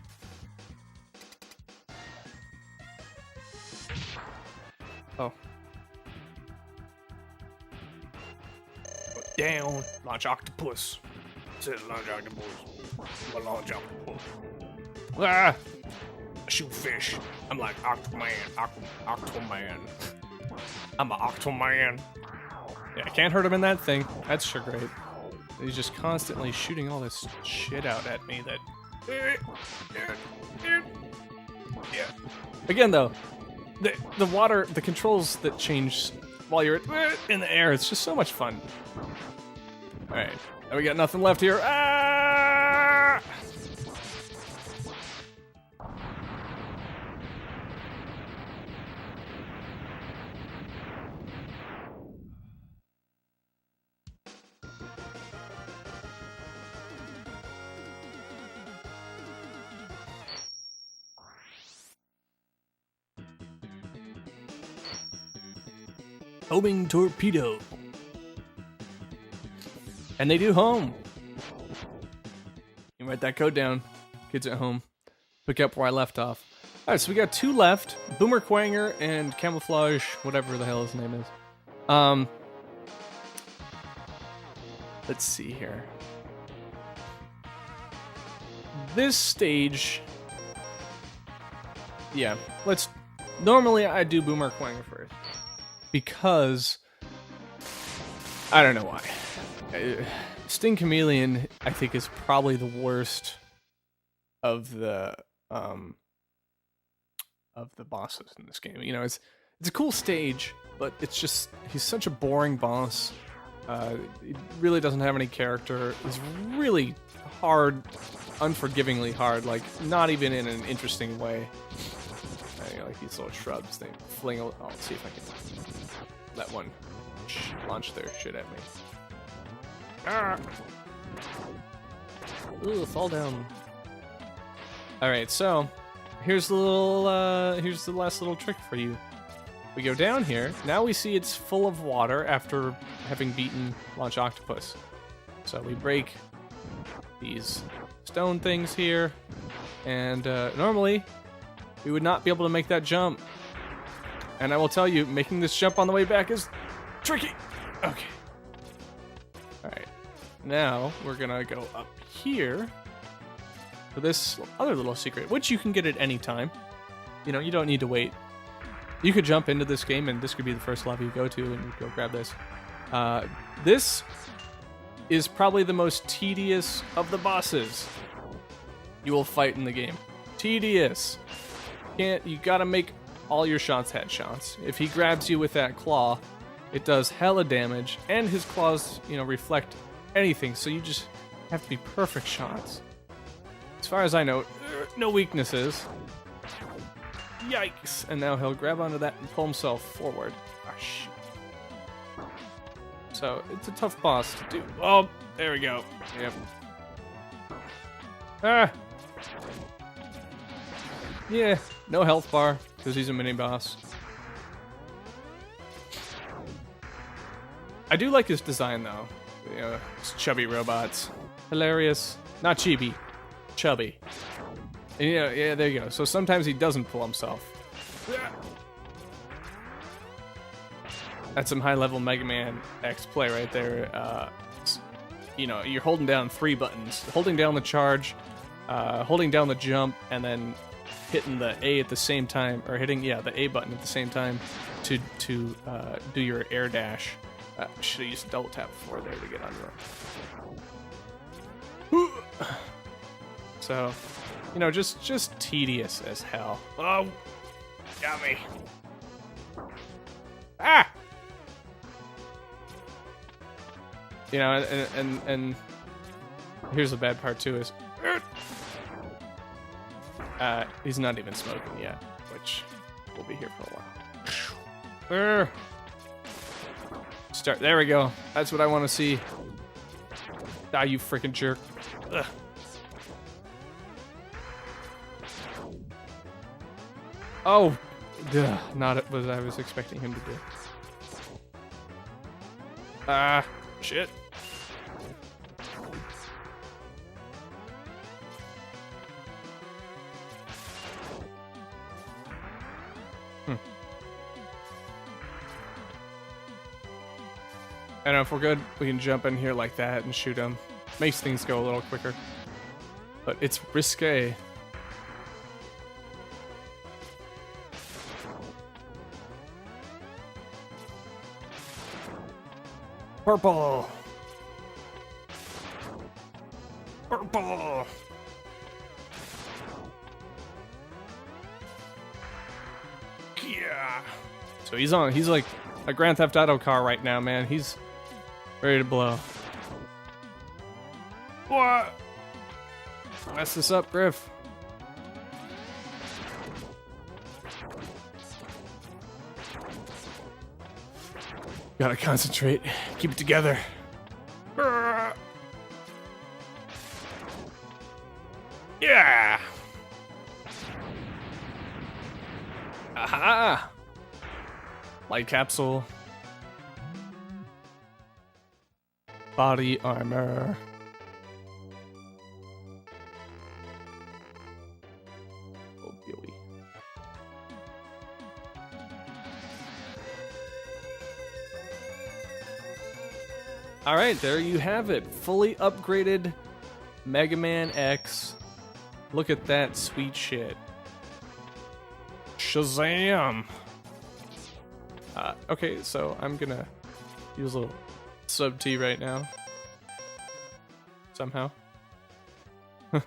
Oh. Down, Launch Octopus. Says Launch Octopus. Launch Octopus. Ah! I shoot fish. I'm like Octoman. Octoman. I'm an Octoman. Yeah, I can't hurt him in that thing. That's sure great. He's just constantly shooting all this shit out at me that... Yeah. Again, though, the water, the controls that change while you're in the air, it's just so much fun. Alright, now we got nothing left here. Ah! Homing torpedo. And they do home. You write that code down. Kids at home. Pick up where I left off. Alright, so we got 2 left. Boomer Quanger and Camouflage, whatever the hell his name is. Let's see here. This stage... Yeah, let's... Normally I do Boomer Quanger first. Because... I don't know why. Sting Chameleon, I think, is probably the worst of the bosses in this game. You know, it's a cool stage, but it's just he's such a boring boss. He really doesn't have any character. He's really hard, unforgivingly hard. Like not even in an interesting way. You know, like these little shrubs, they fling. Oh, let's see if I can let one launch their shit at me. Ah! Ooh, fall down. Alright, so here's the little here's the last little trick for you. We go down here. Now we see it's full of water after having beaten Launch Octopus. So we break these stone things here, and normally we would not be able to make that jump. And I will tell you, making this jump on the way back is tricky. Okay. Alright. Now we're gonna go up here for this other little secret, which you can get at any time. You know, you don't need to wait. You could jump into this game and this could be the first lobby you go to and you go grab this. This is probably the most tedious of the bosses you will fight in the game. Tedious. You gotta make all your shots headshots. If he grabs you with that claw, it does hella damage, and his claws, you know, reflect anything, so you just have to be perfect shots. As far as I know, no weaknesses. Yikes! And now he'll grab onto that and pull himself forward. Ah, shit. So, it's a tough boss to do. Oh, there we go. Yep. Ah! Yeah, no health bar, because he's a mini-boss. I do like his design, though. You know, his chubby robots. Hilarious. Not chibi. Chubby. And, you know, yeah, there you go. So sometimes he doesn't pull himself. That's some high-level Mega Man X play right there. You know, you're holding down 3 buttons. Holding down the charge, holding down the jump, and then hitting the A at the same time, or hitting, yeah, the A button at the same time to do your air dash. Should have used double tap before there to get under. So, you know, just tedious as hell. Oh, got me. Ah! You know, and here's the bad part too is he's not even smoking yet, which will be here for a while. Start. There we go. That's what I want to see. Die, you freaking jerk. Ugh. Oh, not what I was expecting him to do. Ah, shit. I don't know, if we're good, we can jump in here like that and shoot him. Makes things go a little quicker. But it's risque. Purple! Purple. Yeah. So he's like a Grand Theft Auto car right now, man. He's ready to blow. What? Mess this up, Griff. Gotta concentrate. Keep it together. Yeah. Aha. Light capsule. Body armor. Oh, Billy. All right, there you have it. Fully upgraded Mega Man X. Look at that sweet shit. Shazam! Okay, so I'm gonna use a little sub T right now. Somehow. I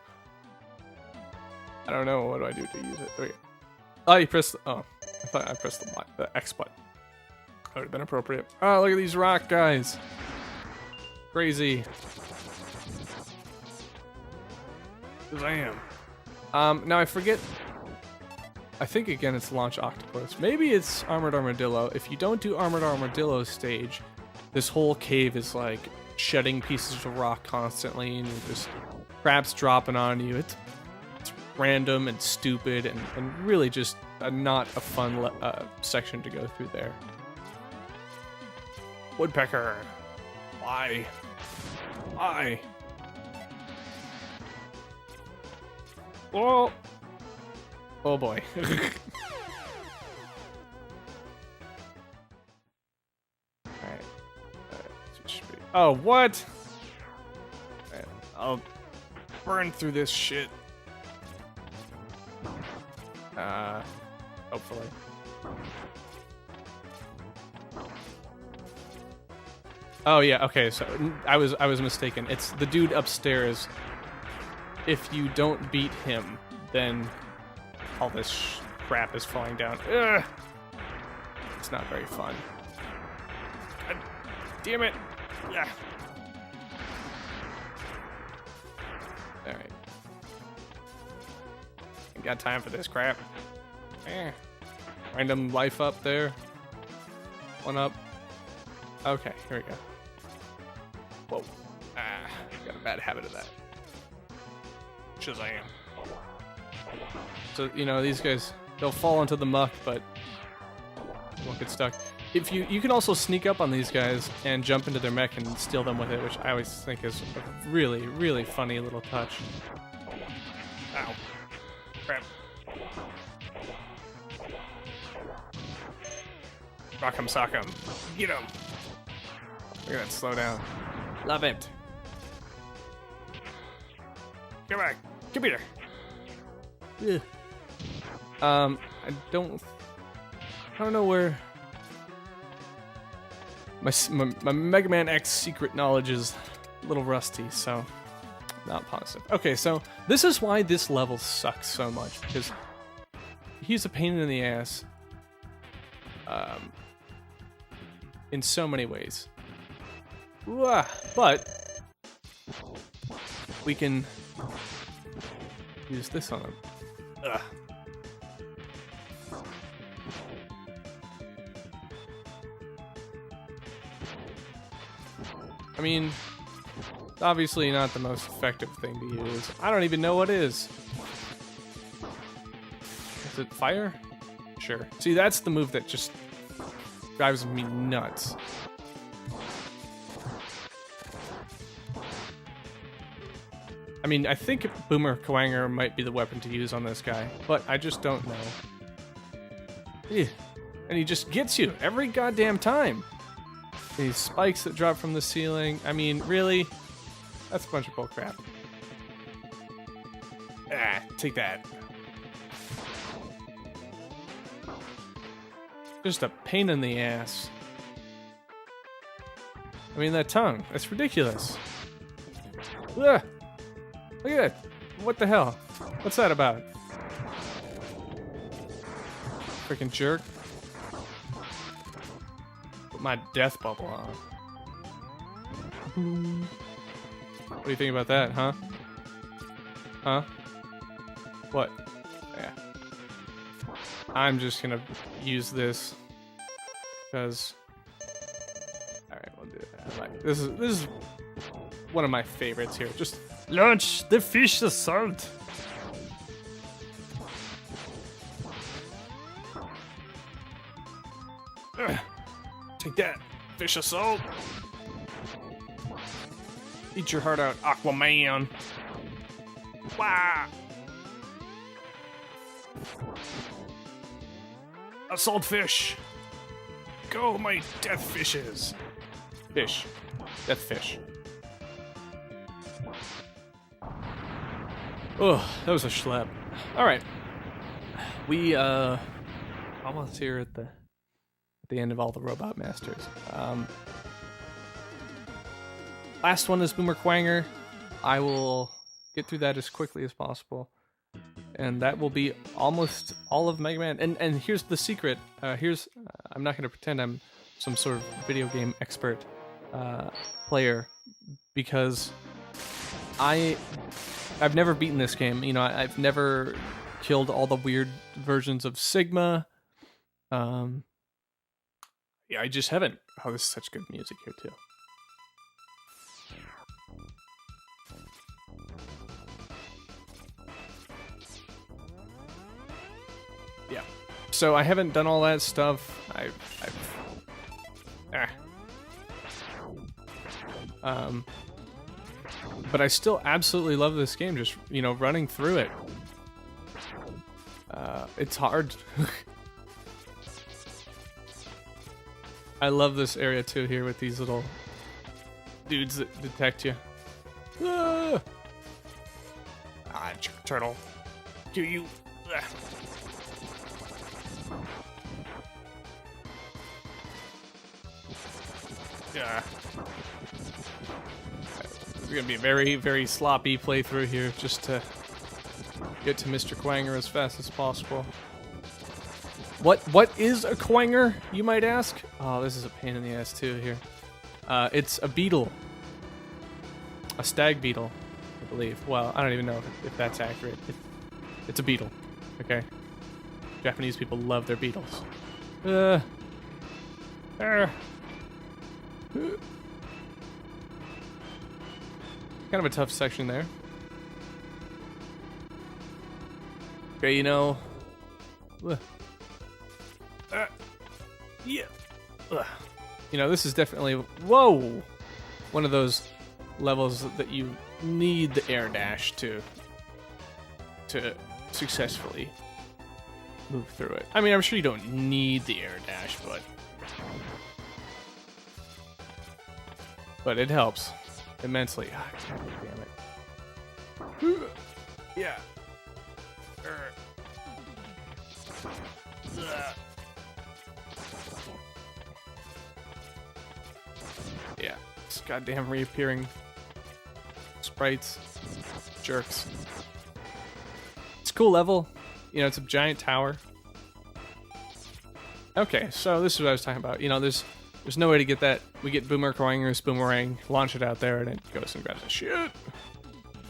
don't know. What do I do to use it? Wait. Oh, you press the... Oh, I thought I pressed the X button. That would have been appropriate. Oh, look at these rock guys. Crazy. Shazam. Now I forget... I think again it's Launch Octopus. Maybe it's Armored Armadillo. If you don't do Armored Armadillo stage, this whole cave is like shedding pieces of rock constantly, and there's crabs dropping on you. It's random and stupid, and really just not a fun section to go through there. Woodpecker. Why? Why? Oh! Oh boy. Alright. Oh, what? Alright, I'll burn through this shit. Hopefully. Oh yeah, okay, so I was mistaken. It's the dude upstairs. If you don't beat him, then all this crap is falling down. Ugh. It's not very fun. God damn it. Yeah. Alright. Ain't got time for this crap. Random life up there. One up. Okay, here we go. Whoa. Got a bad habit of that. Shazam. So, you know, these guys, they'll fall into the muck, but won't get stuck. If you can also sneak up on these guys and jump into their mech and steal them with it, which I always think is a really, really funny little touch. Ow. Crap. Rock'em sock'em. Get him. Look at that slow down. Love it. Come back. Come here. Ugh. I don't know where my Mega Man X secret knowledge is a little rusty, so not positive. Okay, so this is why this level sucks so much, because he's a pain in the ass in so many ways. But we can use this on him. Ugh. I mean, it's obviously not the most effective thing to use. I don't even know what is. Is it fire? Sure. See, that's the move that just drives me nuts. I mean, I think Boomer Kawanger might be the weapon to use on this guy, but I just don't know. Ew. And he just gets you every goddamn time. These spikes that drop from the ceiling. I mean, really? That's a bunch of bullcrap. Ah, take that. Just a pain in the ass. I mean, that tongue. That's ridiculous. Ugh. Look at that. What the hell? What's that about? Freaking jerk. Put my death bubble on. What do you think about that, huh? Huh? What? Yeah. I'm just gonna use this because. All right, we'll do that. Like, this is one of my favorites here. Just launch the fish assault. Take that, fish assault. Eat your heart out, Aquaman. Wow. Assault fish. Go, my death fishes. Fish. Death fish. Oh, that was a schlep. Alright. We, almost here at the end of all the Robot Masters. Last one is Boomer Quanger. I will get through that as quickly as possible. And that will be almost all of Mega Man. And here's the secret. I'm not going to pretend I'm some sort of video game expert player, because I've never beaten this game. You know, I've never killed all the weird versions of Sigma. Yeah, I just haven't. Oh, this is such good music here too. Yeah. So I haven't done all that stuff. But I still absolutely love this game. Just, you know, running through it. It's hard. I love this area too here with these little dudes that detect you. Ah, turtle. Do you? Yeah. It's gonna be a very, very sloppy playthrough here, just to get to Mr. Quanger as fast as possible. What is a Quanger, you might ask? Oh, this is a pain in the ass too here. It's a beetle. A stag beetle, I believe. Well, I don't even know if that's accurate. It's a beetle, okay? Japanese people love their beetles. Kind of a tough section there. Okay, you know. Yeah. You know, this is definitely, whoa, one of those levels that you need the air dash to successfully move through it. I mean, I'm sure you don't need the air dash, but it helps immensely. Ah, God damn it. Yeah. Yeah, this goddamn reappearing sprites, jerks. It's a cool level. You know, it's a giant tower. Okay, so this is what I was talking about. You know, there's no way to get that. We get Boomer Quanger's boomerang, launch it out there, and it goes and grabs the shit.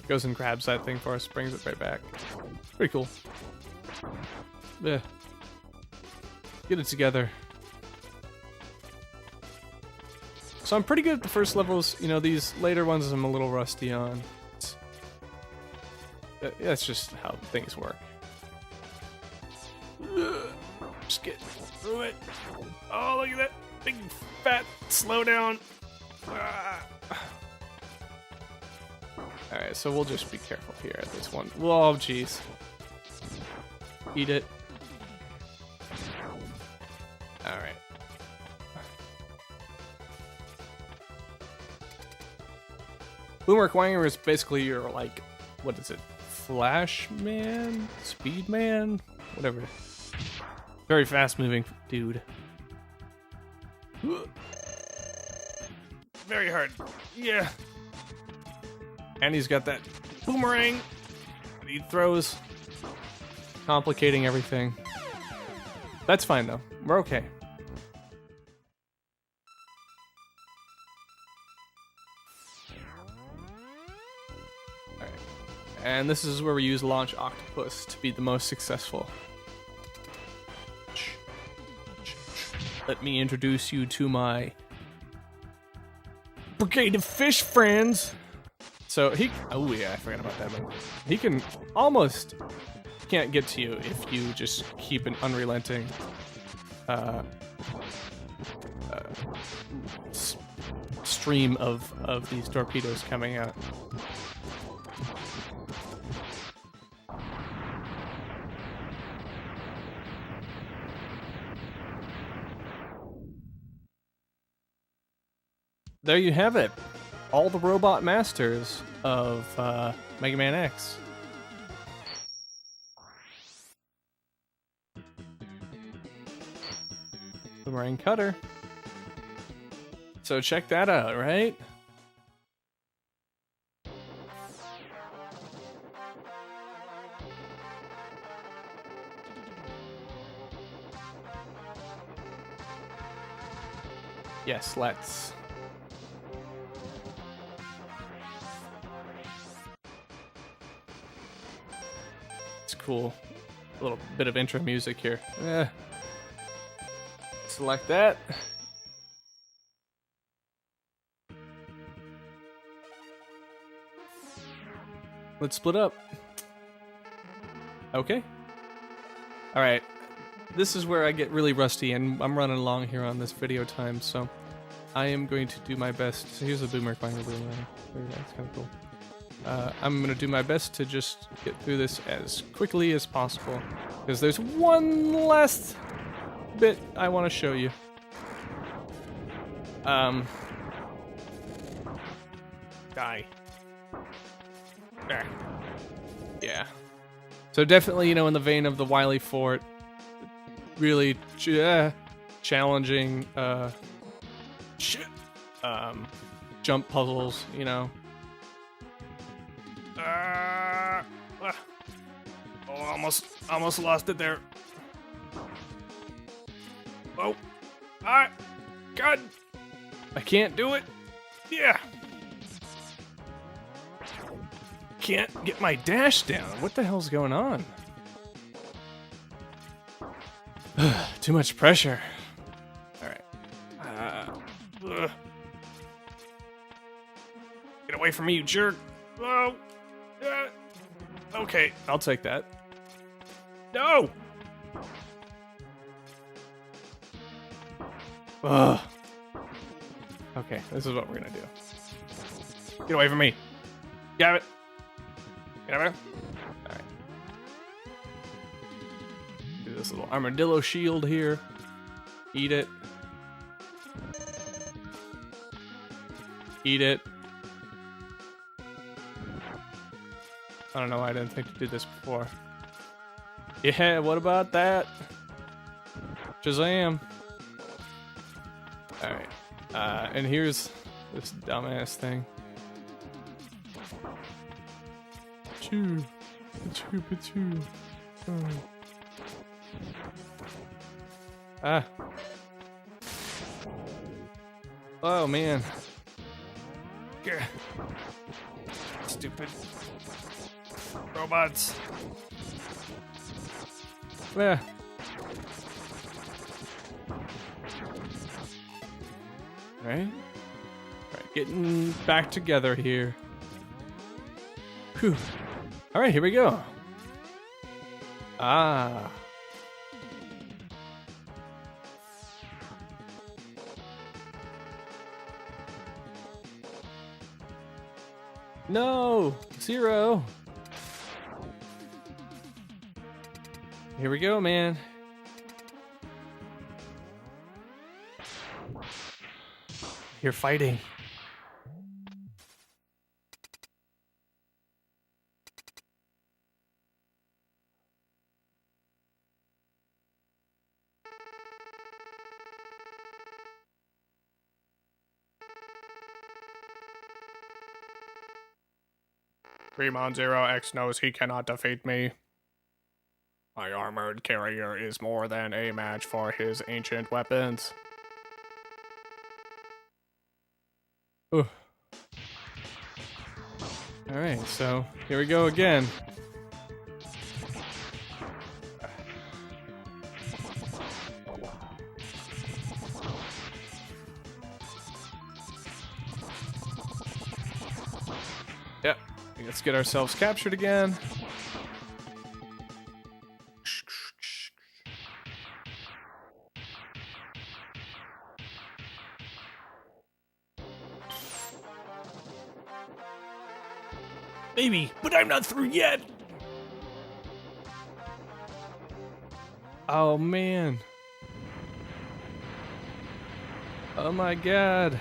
Goes and grabs that thing for us, brings it right back. Pretty cool. Yeah. Get it together. So I'm pretty good at the first levels. You know, these later ones I'm a little rusty on. That's just how things work. Just get through it. Oh, look at that big fat slowdown. Alright, so we'll just be careful here at this one. Oh, jeez. Eat it. Alright. Boomer Quanger is basically your, like, what is it? Flash Man? Speed Man? Whatever. Very fast moving dude. Very hard. Yeah. And he's got that boomerang that he throws, complicating everything. That's fine though. We're okay. Alright. And this is where we use Launch Octopus to be the most successful. Let me introduce you to my brigade of fish friends. So he, oh yeah, I forgot about that one. He can almost can't get to you if you just keep an unrelenting stream of these torpedoes coming out. There you have it. All the robot masters of Mega Man X. Boomerang cutter. So check that out, right? Yes, let's. It's cool. A little bit of intro music here. Select that. Let's split up. Okay. All right. This is where I get really rusty, and I'm running along here on this video time, so I am going to do my best. So here's a boomerang. That's kind of cool. I'm going to do my best to just get through this as quickly as possible, because there's one last bit I want to show you. Die. There. Yeah. So definitely, you know, in the vein of the Wily Fort, really challenging jump puzzles, you know. Almost lost it there. Oh, God, I can't do it. Yeah, can't get my dash down. What the hell's going on? Too much pressure. All right. Get away from me, you jerk. Oh. Okay, I'll take that. No. Ugh. Okay, this is what we're gonna do. Get away from me. Got it. Get over. All right. Do this little armadillo shield here. Eat it. Eat it. I don't know why I didn't think to do this before. Yeah, what about that? Shazam. Alright. And here's this dumbass thing. Choo. Choo, choo. Oh. Ah. Oh, man. Gah. Stupid robots. Yeah. Right? Alright, getting back together here. Whew. Alright, here we go. Ah. No! Zero! Here we go, man. You're fighting. Remon Zero X knows he cannot defeat me. My armored carrier is more than a match for his ancient weapons. Ooh. Alright, so here we go again. Yep, let's get ourselves captured again. Maybe, but I'm not through yet. Oh man. Oh my god.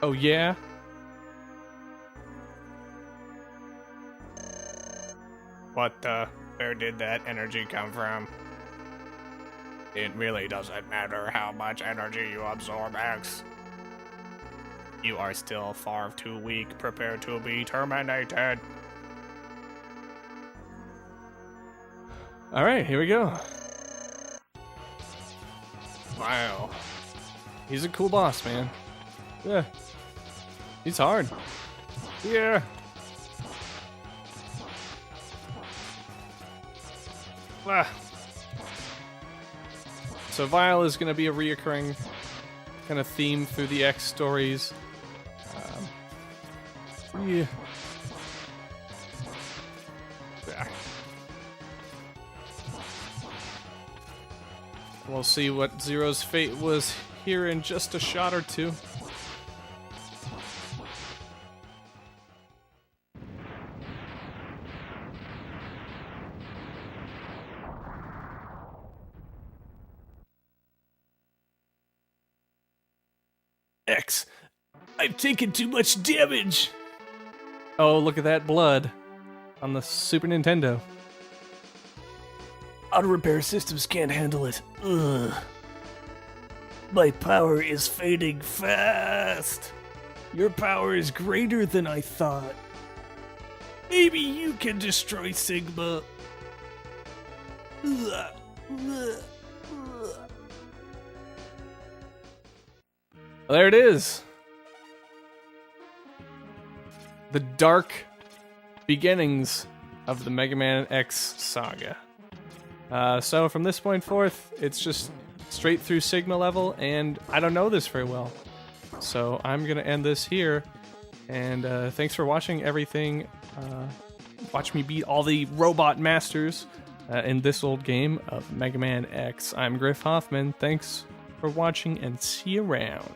Oh yeah? What the? Where did that energy come from? It really doesn't matter how much energy you absorb, X. You are still far too weak. Prepare to be terminated. Alright, here we go. Wow. He's a cool boss, man. Yeah. He's hard. Yeah. Ah. So Vile is going to be a reoccurring kind of theme through the X stories. Yeah. We'll see what Zero's fate was here in just a shot or two. X, I've taken too much damage. Oh, look at that blood on the Super Nintendo. Auto repair systems can't handle it. Ugh. My power is fading fast. Your power is greater than I thought. Maybe you can destroy Sigma. Ugh. Ugh. There it is. The dark beginnings of the Mega Man X saga. So from this point forth, it's just straight through Sigma level, and I don't know this very well. So I'm going to end this here, and thanks for watching everything. Watch me beat all the robot masters in this old game of Mega Man X. I'm Griff Hoffman. Thanks for watching, and see you around.